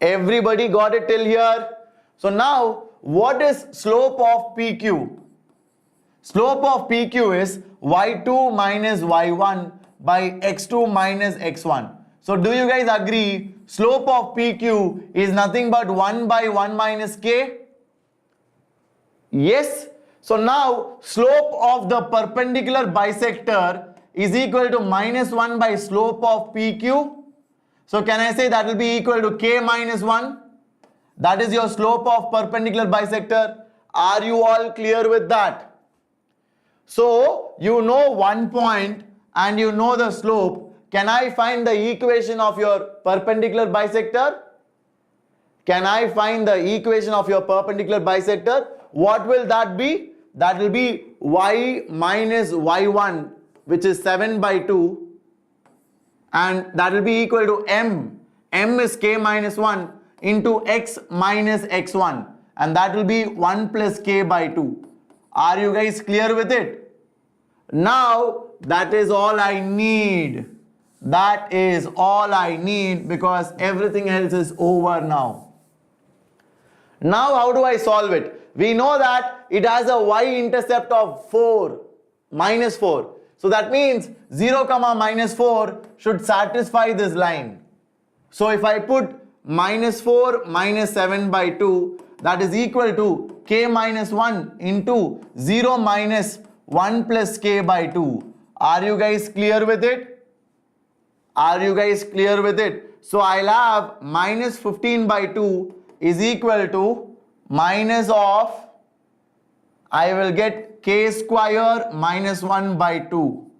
Everybody got it till here? So now, what is slope of PQ? Slope of PQ is y2 minus y1 by x2 minus x1. So do you guys agree? Slope of PQ is nothing but 1 by 1 minus k? Yes? So now, slope of the perpendicular bisector is equal to minus 1 by slope of PQ. So can I say that will be equal to k minus 1? That is your slope of perpendicular bisector. Are you all clear with that? So you know one point and you know the slope. Can I find the equation of your perpendicular bisector? Can I find the equation of your perpendicular bisector? What will that be? That will be y minus y1, which is 7 by 2, and that will be equal to m. M is k minus 1 into x minus x1, and that will be 1 plus k by 2. Are you guys clear with it? Now that is all I need. That is all I need, because everything else is over now. Now how do I solve it? We know that it has a y-intercept of 4, minus 4. So that means 0, minus 4 should satisfy this line. So if I put minus 4 minus 7 by 2, that is equal to k minus 1 into 0 minus 1 plus k by 2. Are you guys clear with it? Are you guys clear with it? So I'll have minus 15 by 2 is equal to minus of, I will get k square minus 1 by 2.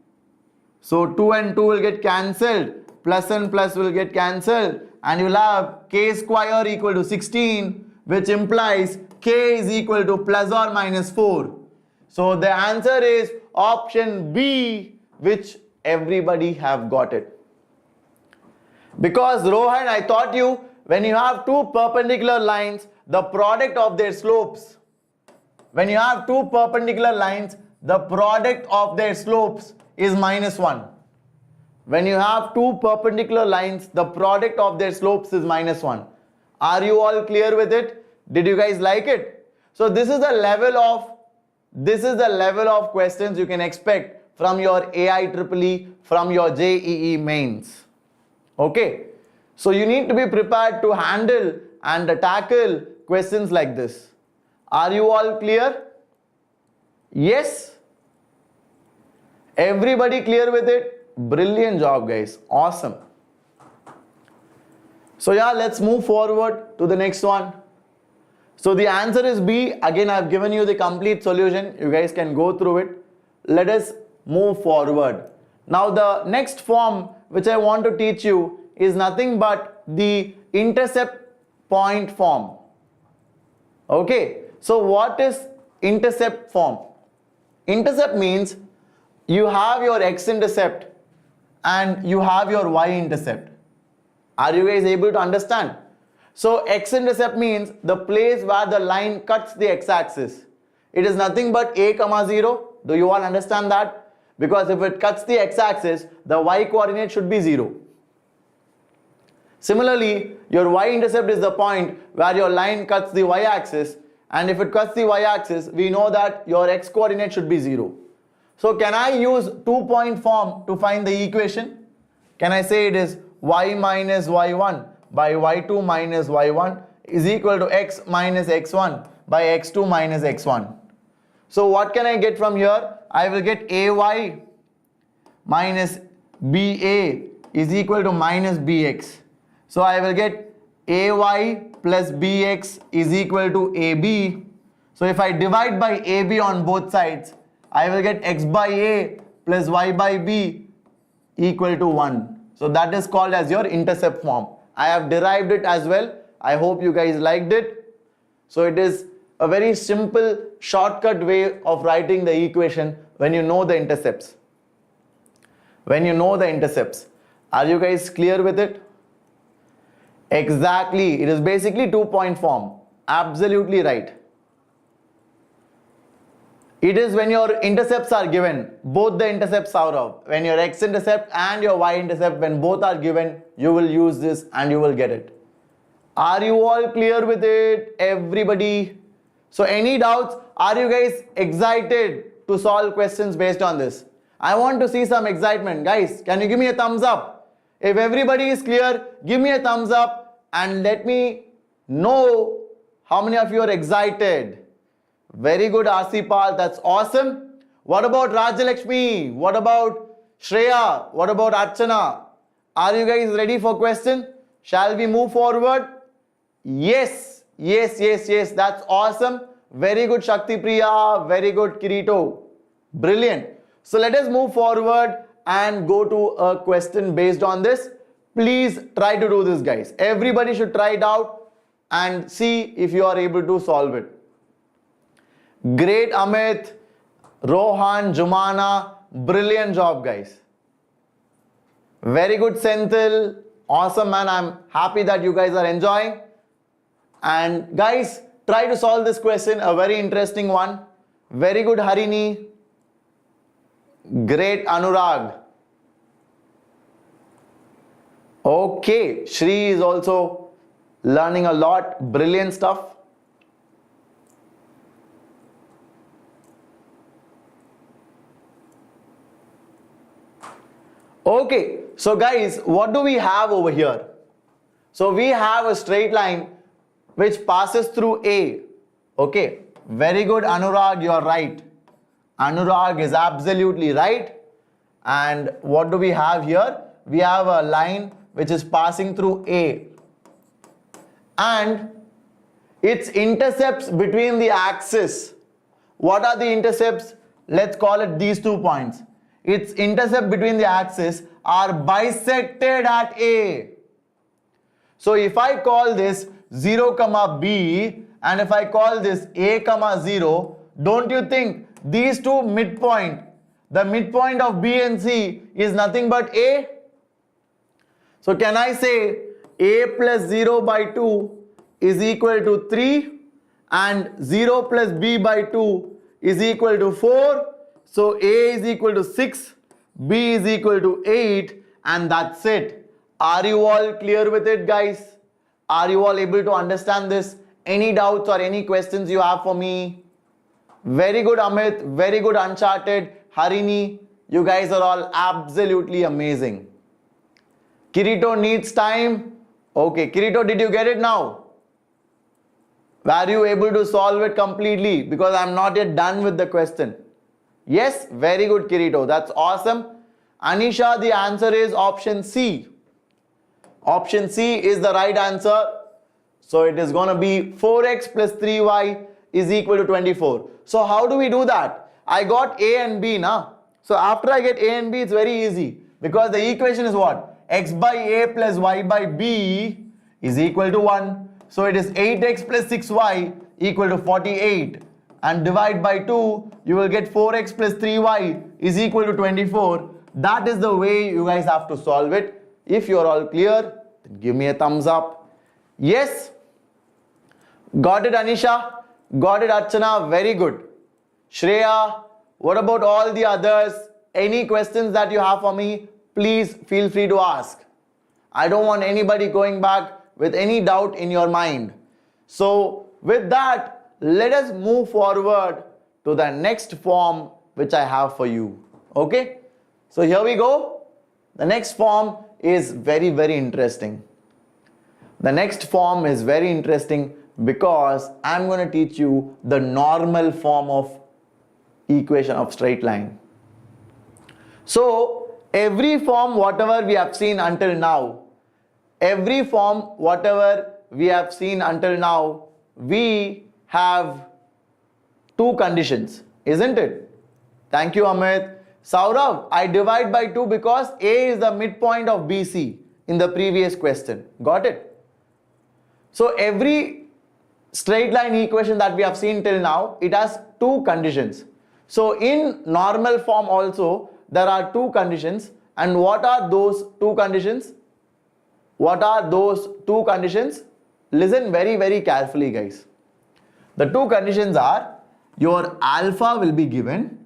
So 2 and 2 will get cancelled, plus and plus will get cancelled, and you will have k square equal to 16, which implies k is equal to plus or minus 4. So the answer is option B, which everybody have got it. Because Rohan, I taught you, when you have two perpendicular lines, the product of their slopes. When you have two perpendicular lines, the product of their slopes is minus 1. When you have two perpendicular lines, the product of their slopes is minus 1. Are you all clear with it? Did you guys like it? So this is the level of questions you can expect from your IEEE, from your JEE Mains. Okay. So you need to be prepared to handle and tackle questions like this. Are you all clear? Yes? Everybody clear with it? Brilliant job, guys. Awesome. So yeah, let's move forward to the next one. So the answer is B. Again, I've given you the complete solution. You guys can go through it. Let us move forward. Now the next form which I want to teach you is nothing but the intercept point form. Okay. So what is intercept form? Intercept means you have your x-intercept and you have your y-intercept. Are you guys able to understand? So x-intercept means the place where the line cuts the x-axis. It is nothing but a, 0. Do you all understand that? Because if it cuts the x-axis, the y-coordinate should be 0. Similarly, your y-intercept is the point where your line cuts the y-axis, and if it cuts the y-axis, we know that your x-coordinate should be 0. So can I use two-point form to find the equation? Can I say it is y minus y1 by y2 minus y1 is equal to x minus x1 by x2 minus x1. So what can I get from here? I will get ay minus ba is equal to minus bx. So I will get ay plus bx is equal to ab. So if I divide by ab on both sides, I will get x by a plus y by b equal to 1. So that is called as your intercept form. I have derived it as well. I hope you guys liked it. So it is a very simple shortcut way of writing the equation when you know the intercepts. When you know the intercepts. Are you guys clear with it? Exactly. It is basically 2-point form. Absolutely right. It is when your intercepts are given, both the intercepts are of. When your x-intercept and your y-intercept, when both are given, you will use this and you will get it. Are you all clear with it, everybody? So any doubts? Are you guys excited to solve questions based on this? I want to see some excitement. Guys, can you give me a thumbs up? If everybody is clear, give me a thumbs up and let me know how many of you are excited. Very good, RC Pal, that's awesome. What about Rajalakshmi? What about Shreya? What about Archana? Are you guys ready for question? Shall we move forward? Yes, that's awesome. Very good, Shakti Priya. Very good, Kirito. Brilliant. So let us move forward and go to a question based on this. Please try to do this, guys. Everybody should try it out and see if you are able to solve it. Great, Amit, Rohan, Jumana, brilliant job, guys. Very good, Senthil. Awesome, man. I'm happy that you guys are enjoying. And guys, try to solve this question, a very interesting one. Very good, Harini. Great, Anurag. Okay, Shri is also learning a lot. Brilliant stuff. Okay, so guys, what do we have over here? So we have a straight line which passes through A. Okay, very good, Anurag, you are right. Anurag is absolutely right. And what do we have here? We have a line which is passing through A. And its intercepts between the axis. What are the intercepts? Let's call it these 2 points. Its intercept between the axis are bisected at A. So if I call this 0, B and if I call this A, 0, don't you think these two midpoint, the midpoint of B and C is nothing but A? So can I say A plus 0 by 2 is equal to 3 and 0 plus B by 2 is equal to 4. So A is equal to 6, B is equal to 8 and that's it. Are you all clear with it, guys? Are you all able to understand this? Any doubts or any questions you have for me? Very good, Amit. Very good, Uncharted. Harini, you guys are all absolutely amazing. Kirito needs time. Okay, Kirito, did you get it now? Were you able to solve it completely? Because I'm not yet done with the question. Yes, very good, Kirito. That's awesome. Anisha, the answer is option C. Option C is the right answer. So it is going to be 4x plus 3y is equal to 24. So how do we do that? I got A and B now. So after I get A and B, it's very easy. Because the equation is what? X by A plus y by B is equal to 1. So it is 8x plus 6y equal to 48. And divide by 2, you will get 4x plus 3y is equal to 24. That is the way you guys have to solve it. If you are all clear, then give me a thumbs up. Yes? Got it, Anisha? Got it, Archana? Very good. Shreya, what about all the others? Any questions that you have for me? Please feel free to ask. I don't want anybody going back with any doubt in your mind. So with that, let us move forward to the next form which I have for you. Okay? So here we go. The next form is very, very interesting. The next form is very interesting Because I'm going to teach you the normal form of equation of straight line. So every form whatever we have seen until now, we have two conditions, isn't it? Thank you, Amit. Saurav, I divide by 2 because A is the midpoint of BC in the previous question. Got it? So every straight line equation that we have seen till now, it has two conditions. So in normal form also, there are two conditions. And what are those two conditions? Listen very, very carefully, guys. The two conditions are your alpha will be given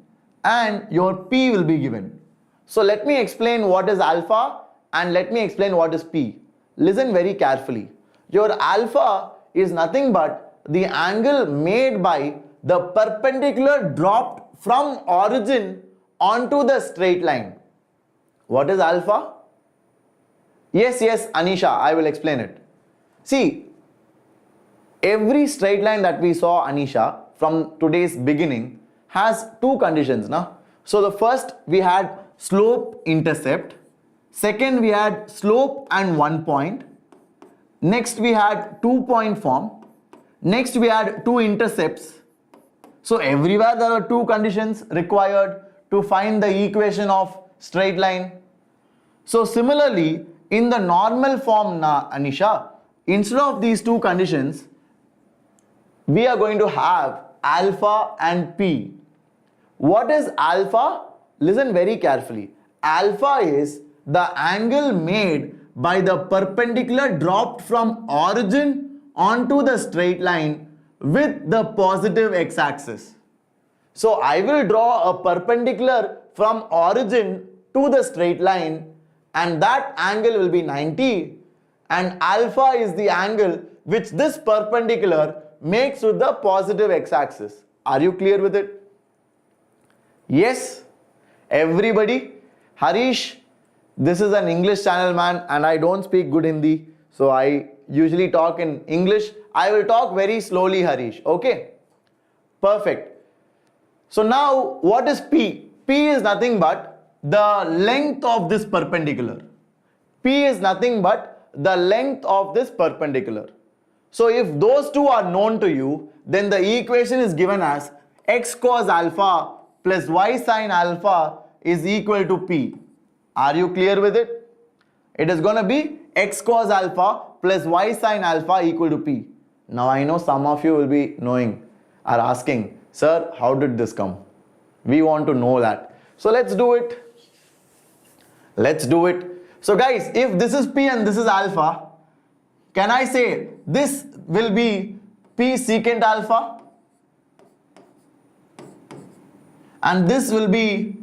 and your P will be given. So let me explain what is alpha and let me explain what is P. Listen very carefully. Your alpha is nothing but the angle made by the perpendicular dropped from origin onto the straight line. What is alpha? Yes, Anisha, I will explain it. See, every straight line that we saw, Anisha, from today's beginning has two conditions. Now, so the first we had slope intercept, second we had slope and 1 point, next we had 2-point form, next we had two intercepts. So everywhere there are two conditions required to find the equation of straight line. So similarly, in the normal form na, Anisha, instead of these two conditions, we are going to have alpha and P. What is alpha? Listen very carefully. Alpha is the angle made by the perpendicular dropped from origin onto the straight line with the positive x-axis. So I will draw a perpendicular from origin to the straight line and that angle will be 90, and alpha is the angle which this perpendicular makes with the positive x-axis. Are you clear with it? Yes? Everybody? Harish, this is an English channel, man, and I don't speak good Hindi, so I usually talk in English. I will talk very slowly, Harish. Okay? Perfect. So now what is P? P is nothing but the length of this perpendicular. P is nothing but the length of this perpendicular. So if those two are known to you, then the equation is given as x cos alpha plus y sin alpha is equal to P. Are you clear with it? It is going to be x cos alpha plus y sin alpha equal to P. Now I know some of you will be are asking, sir, how did this come? We want to know that. So let's do it. So guys, if this is P and this is alpha, can I say this will be P secant alpha and this will be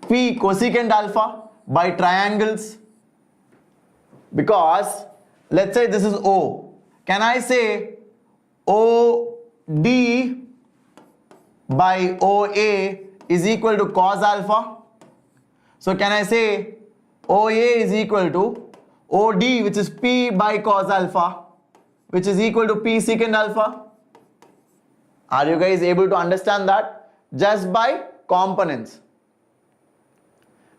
P cosecant alpha by triangles? Because let's say this is O. Can I say OD by OA is equal to cos alpha? So can I say OA is equal to OD, which is P by cos alpha, which is equal to P secant alpha? Are you guys able to understand that? Just by components.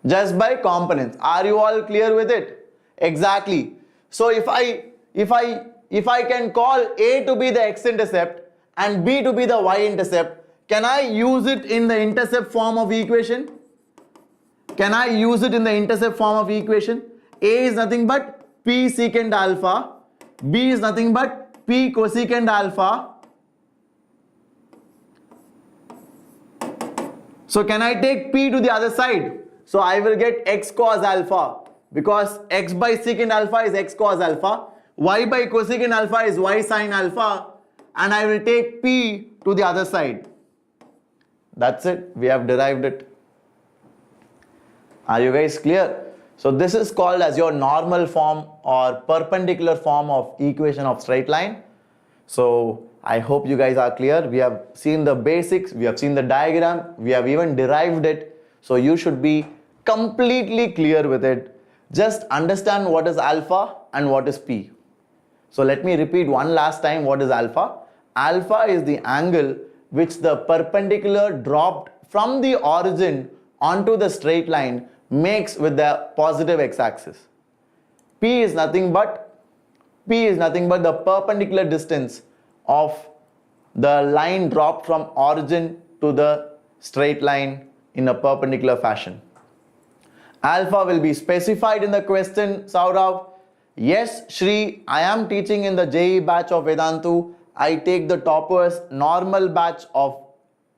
Are you all clear with it? Exactly. So if I can call A to be the x-intercept and B to be the y-intercept, can I use it in the intercept form of equation? A is nothing but P secant alpha, B is nothing but P cosecant alpha. So can I take P to the other side? So I will get x cos alpha, because x by secant alpha is x cos alpha, y by cosecant alpha is y sin alpha, and I will take P to the other side. That's it. We have derived it. Are you guys clear? So this is called as your normal form or perpendicular form of equation of straight line. So I hope you guys are clear. We have seen the basics, we have seen the diagram, we have even derived it. So you should be completely clear with it. Just understand what is alpha and what is P. So let me repeat one last time, what is alpha? Alpha is the angle which the perpendicular dropped from the origin onto the straight line makes with the positive x-axis. P is nothing but the perpendicular distance of the line dropped from origin to the straight line in a perpendicular fashion. Alpha will be specified in the question, Saurav. Yes, Shri, I am teaching in the JEE batch of Vedantu. I take the toppers normal batch of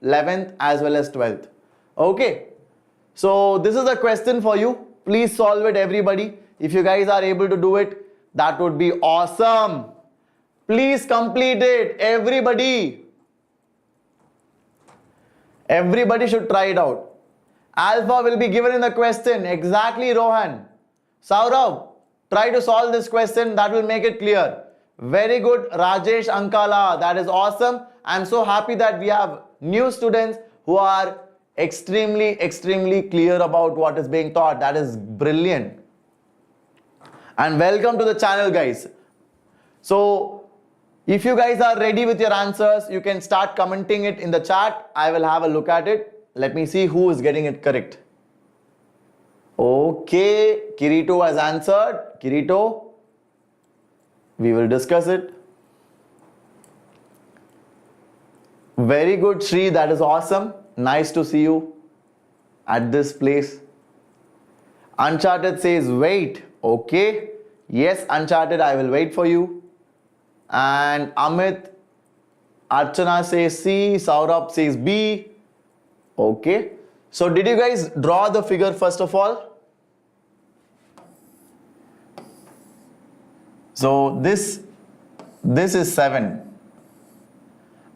11th as well as 12th. Okay. So this is a question for you. Please solve it, everybody. If you guys are able to do it, that would be awesome. Please complete it, everybody. Everybody should try it out. Alpha will be given in the question. Exactly, Rohan. Saurav, try to solve this question. That will make it clear. Very good, Rajesh Ankala. That is awesome. I'm so happy that we have new students who are extremely clear about what is being taught. That is brilliant. And welcome to the channel, guys. So if you guys are ready with your answers, you can start commenting it in the chat. I will have a look at it. Let me see who is getting it correct. Okay, Kirito has answered. Kirito, we will discuss it. Very good, Shri. That is awesome. Nice to see you at this place. Uncharted says wait. Okay. Yes, Uncharted, I will wait for you. And Amit, Archana says C. Saurabh says B. Okay. So did you guys draw the figure first of all? So this is 7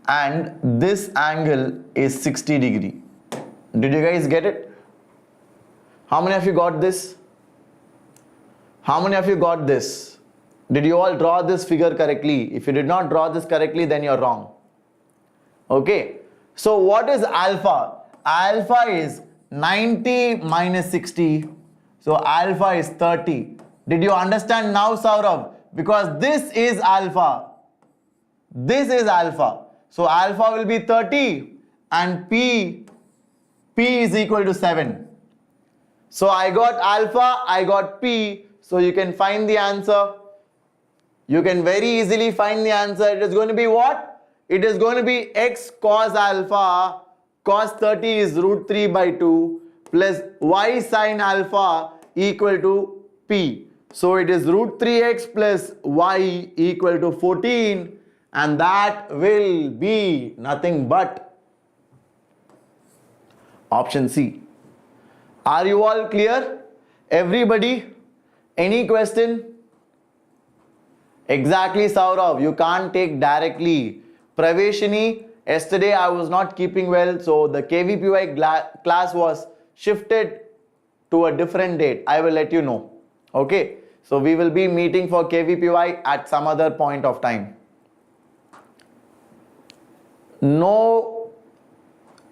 and this angle is 60 degree. Did you guys get it? How many of you got this? How many of you got this? Did you all draw this figure correctly? If you did not draw this correctly, then you're wrong. Okay. So what is alpha? Alpha is 90 minus 60. So alpha is 30. Did you understand now, Saurav? Because this is alpha. This is alpha. So alpha will be 30 and P is equal to 7. So I got alpha, I got P. So you can find the answer. You can very easily find the answer. It is going to be what? It is going to be x cos alpha. Cos 30 is root 3 by 2 plus y sin alpha equal to P. So it is root 3x plus y equal to 14, and that will be nothing but option C. Are you all clear? Everybody? Any question? Exactly, Saurav. You can't take directly. Praveshini, yesterday I was not keeping well, so the KVPY class was shifted to a different date. I will let you know. Okay. So we will be meeting for KVPY at some other point of time. No,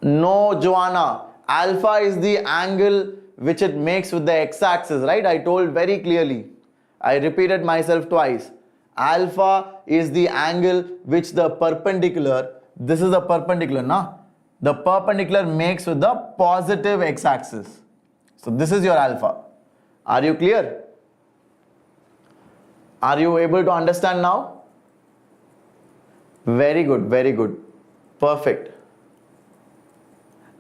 Joanna. Alpha is the angle which it makes with the x-axis, right? I told very clearly. I repeated myself twice. Alpha is the angle which the perpendicular, this is the perpendicular, na? The perpendicular makes with the positive x-axis. So this is your alpha. Are you clear? Are you able to understand now? Very good, very good. Perfect.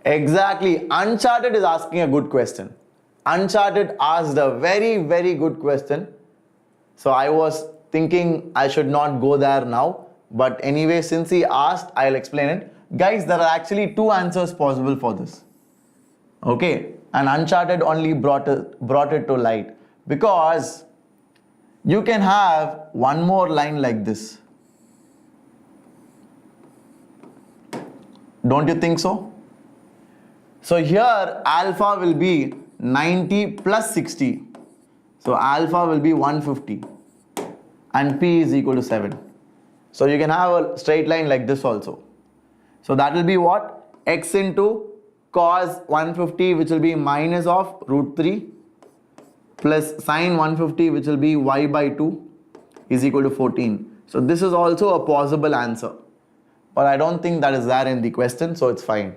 Exactly. Uncharted is asking a good question. Uncharted asked a very good question. So I was thinking I should not go there now. But anyway, since he asked, I'll explain it. Guys, there are actually two answers possible for this. Okay. And Uncharted only brought it to light. Because you can have one more line like this. Don't you think so? So here alpha will be 90 plus 60. So alpha will be 150 and P is equal to 7. So you can have a straight line like this also. So that will be what? X into cos 150, which will be minus of root 3, plus sin 150, which will be y by 2, is equal to 14. So this is also a possible answer. But I don't think that is there in the question, so it's fine.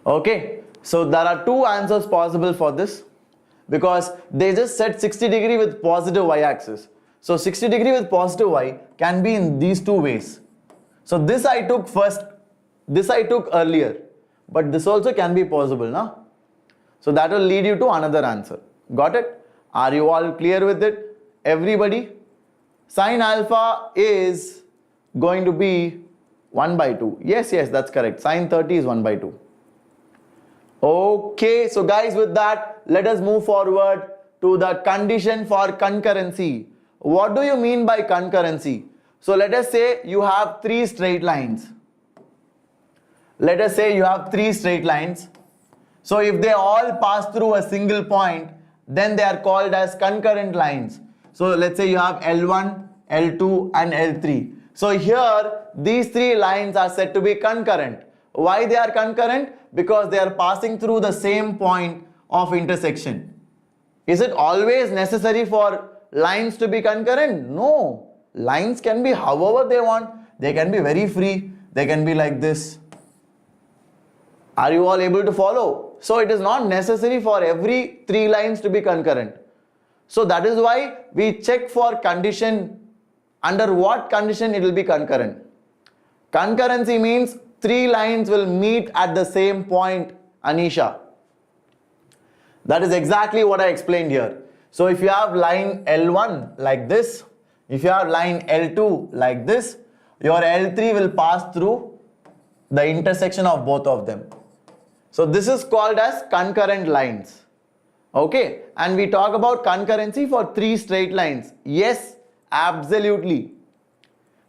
Okay, so there are two answers possible for this because they just said 60 degree with positive y-axis. So 60 degree with positive y can be in these two ways. So this I took first, this I took earlier, but this also can be possible, na? So that will lead you to another answer. Got it? Are you all clear with it? Everybody? Sine alpha is going to be 1 by 2. Yes, that's correct. Sine 30 is 1 by 2. Okay, so guys, with that, let us move forward to the condition for concurrency. What do you mean by concurrency? So let us say you have three straight lines. Let us say you have three straight lines. So if they all pass through a single point, then they are called as concurrent lines. So let's say you have L1, L2 and L3. So here these three lines are said to be concurrent. Why they are concurrent? Because they are passing through the same point of intersection. Is it always necessary for lines to be concurrent? No. Lines can be however they want. They can be very free. They can be like this. Are you all able to follow? So it is not necessary for every three lines to be concurrent. So that is why we check for condition. Under what condition it will be concurrent? Concurrency means three lines will meet at the same point, Anisha. That is exactly what I explained here. So if you have line L1 like this, if you have line L2 like this, your L3 will pass through the intersection of both of them. So this is called as concurrent lines. Okay, and we talk about concurrency for three straight lines. Yes, absolutely.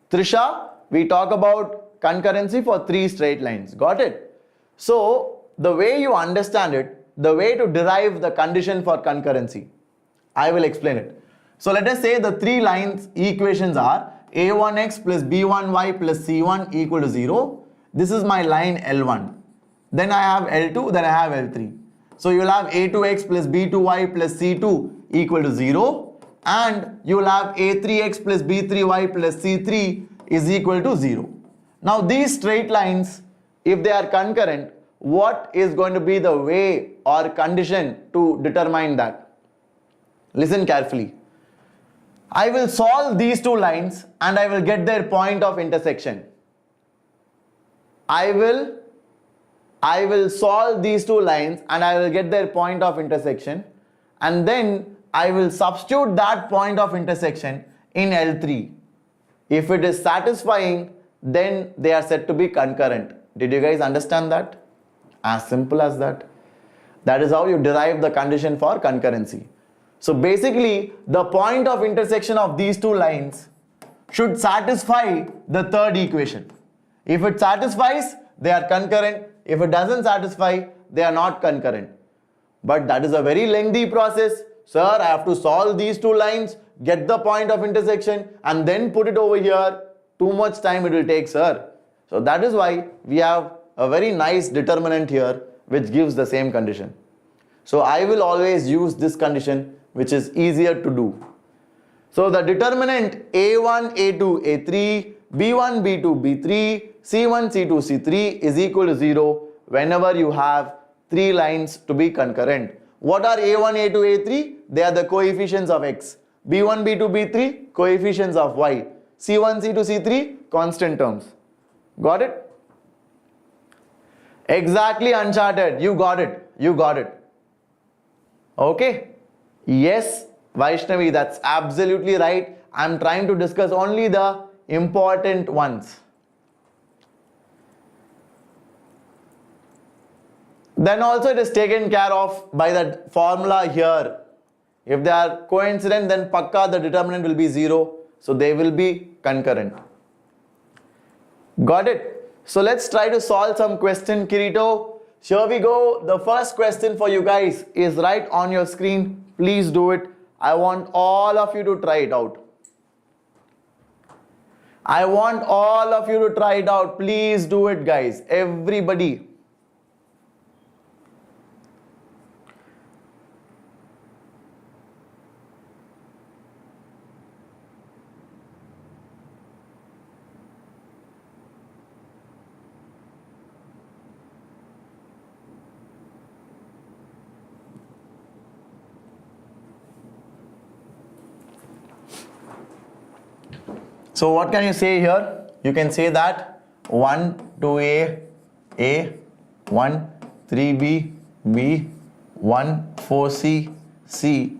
Trisha, we talk about concurrency for three straight lines. Got it? So the way you understand it, the way to derive the condition for concurrency, I will explain it. So let us say the three lines equations are a1x plus b1y plus c1 equal to 0. This is my line L1. Then I have L2, then I have L3. So you will have a2x plus b2y plus c2 equal to 0. And you will have a3x plus b3y plus c3 is equal to 0. Now these straight lines, if they are concurrent, what is going to be the way or condition to determine that? Listen carefully. I will solve these two lines and I will get their point of intersection. I will solve these two lines and I will get their point of intersection, and then I will substitute that point of intersection in L3. If it is satisfying, then they are said to be concurrent. Did you guys understand that? As simple as that. That is how you derive the condition for concurrency. So basically, the point of intersection of these two lines should satisfy the third equation. If it satisfies, they are concurrent. If it doesn't satisfy, they are not concurrent. But that is a very lengthy process. Sir, I have to solve these two lines, get the point of intersection, and then put it over here. Too much time it will take, sir. So that is why we have a very nice determinant here which gives the same condition. So I will always use this condition, which is easier to do. So the determinant A1, A2, A3, B1, B2, B3, C1, C2, C3 is equal to 0 whenever you have three lines to be concurrent. What are A1, A2, A3? They are the coefficients of X. B1, B2, B3, coefficients of Y. C1, C2, C3, constant terms. Got it? Exactly, Uncharted. You got it. You got it. Okay? Yes, Vaishnavi, that's absolutely right. I'm trying to discuss only the important ones. Then also it is taken care of by the formula here. If they are coincident, then pakka the determinant will be 0. So they will be concurrent. Got it? So let's try to solve some question, Kirito. Here we go. The first question for you guys is right on your screen. Please do it. I want all of you to try it out. I want all of you to try it out. Please do it, guys. Everybody. So what can you say here? You can say that 1, 2a, 1, 3b, b, 1, 4c, c.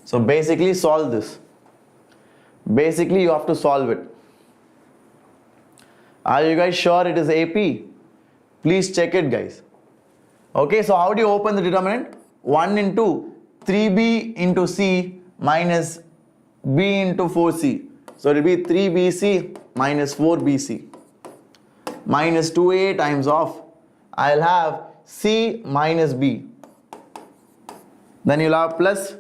So basically solve this. Basically you have to solve it. Are you guys sure it is AP? Please check it, guys. Okay, so how do you open the determinant? 1 into 3b into c minus b into 4c. So it will be 3bc minus 4bc minus 2a times of, I'll have c minus b. Then you'll have plus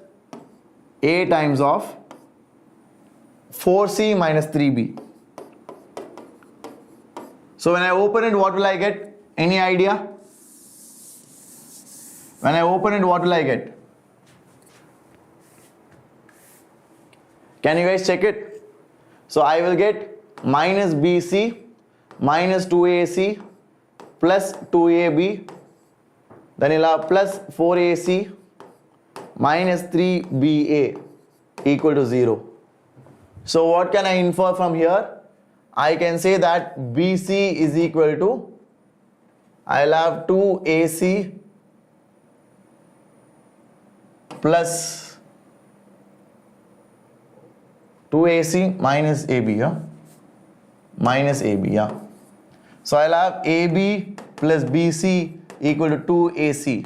a times of 4c minus 3b. So when I open it, what will I get? Any idea? When I open it, what will I get? Can you guys check it? So I will get minus bc minus 2ac plus 2ab. Then you'll have plus 4ac minus 3ba equal to 0. So what can I infer from here? I can say that BC is equal to, I'll have 2AC plus 2AC minus AB, yeah? Minus AB, yeah. So I'll have AB plus BC equal to 2AC.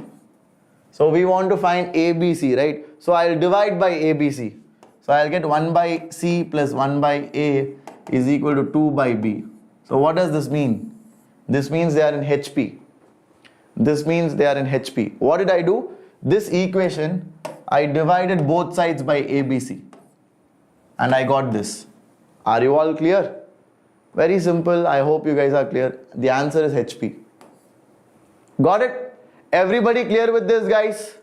So we want to find ABC, right? So I'll divide by ABC. So I'll get 1 by C plus 1 by A is equal to 2 by B. So what does this mean? This means they are in HP. This means they are in HP. What did I do? This equation, I divided both sides by ABC. And I got this. Are you all clear? Very simple. I hope you guys are clear. The answer is HP. Got it? Everybody clear with this, guys?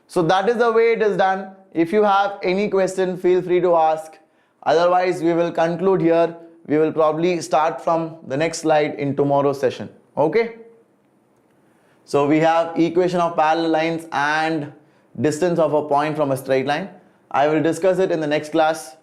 So that is the way it is done. If you have any question, feel free to ask. Otherwise, we will conclude here. We will probably start from the next slide in tomorrow's session. Okay? So we have equation of parallel lines and distance of a point from a straight line. I will discuss it in the next class.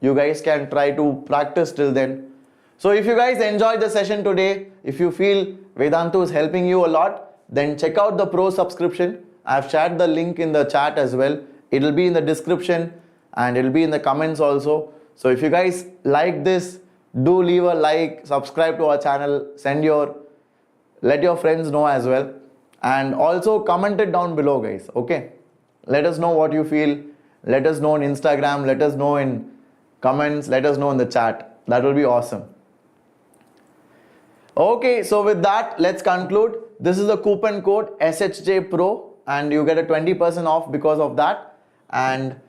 You guys can try to practice till then. So if you guys enjoyed the session today, if you feel Vedantu is helping you a lot, then check out the pro subscription. I've shared the link in the chat as well. It will be in the description and it will be in the comments also. So if you guys like this, do leave a like, subscribe to our channel, let your friends know as well. And also comment it down below, guys. Okay? Let us know what you feel. Let us know on Instagram. Let us know in comments. Let us know in the chat. That will be awesome. Okay, so with that, let's conclude. This is the coupon code SHJ Pro and you get a 20% off because of that. And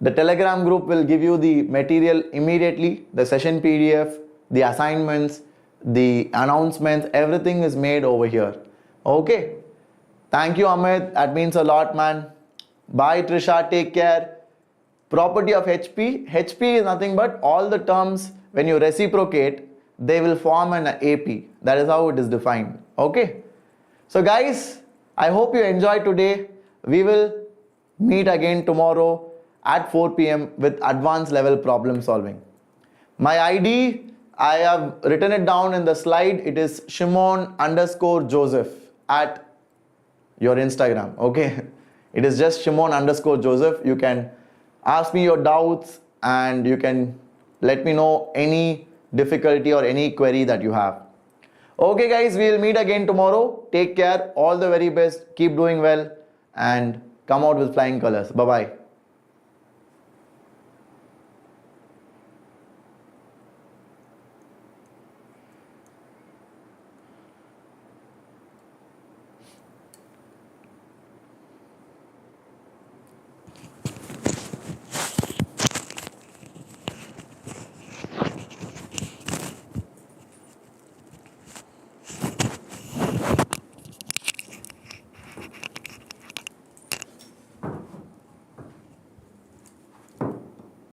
the Telegram group will give you the material immediately, the session PDF, the assignments, the announcements, everything is made over here. Okay. Thank you, Amit. That means a lot, man. Bye, Trisha. Take care. Property of HP. HP is nothing but all the terms when you reciprocate, they will form an AP. That is how it is defined. Okay. So guys, I hope you enjoyed today. We will meet again tomorrow at 4 p.m. with advanced level problem solving. My ID, I have written it down in the slide. It is Shimon_Joseph at your Instagram. Okay. It is just Shimon_Joseph. You can ask me your doubts and you can let me know any difficulty or any query that you have. Okay guys, we will meet again tomorrow. Take care. All the very best. Keep doing well and come out with flying colors. Bye-bye.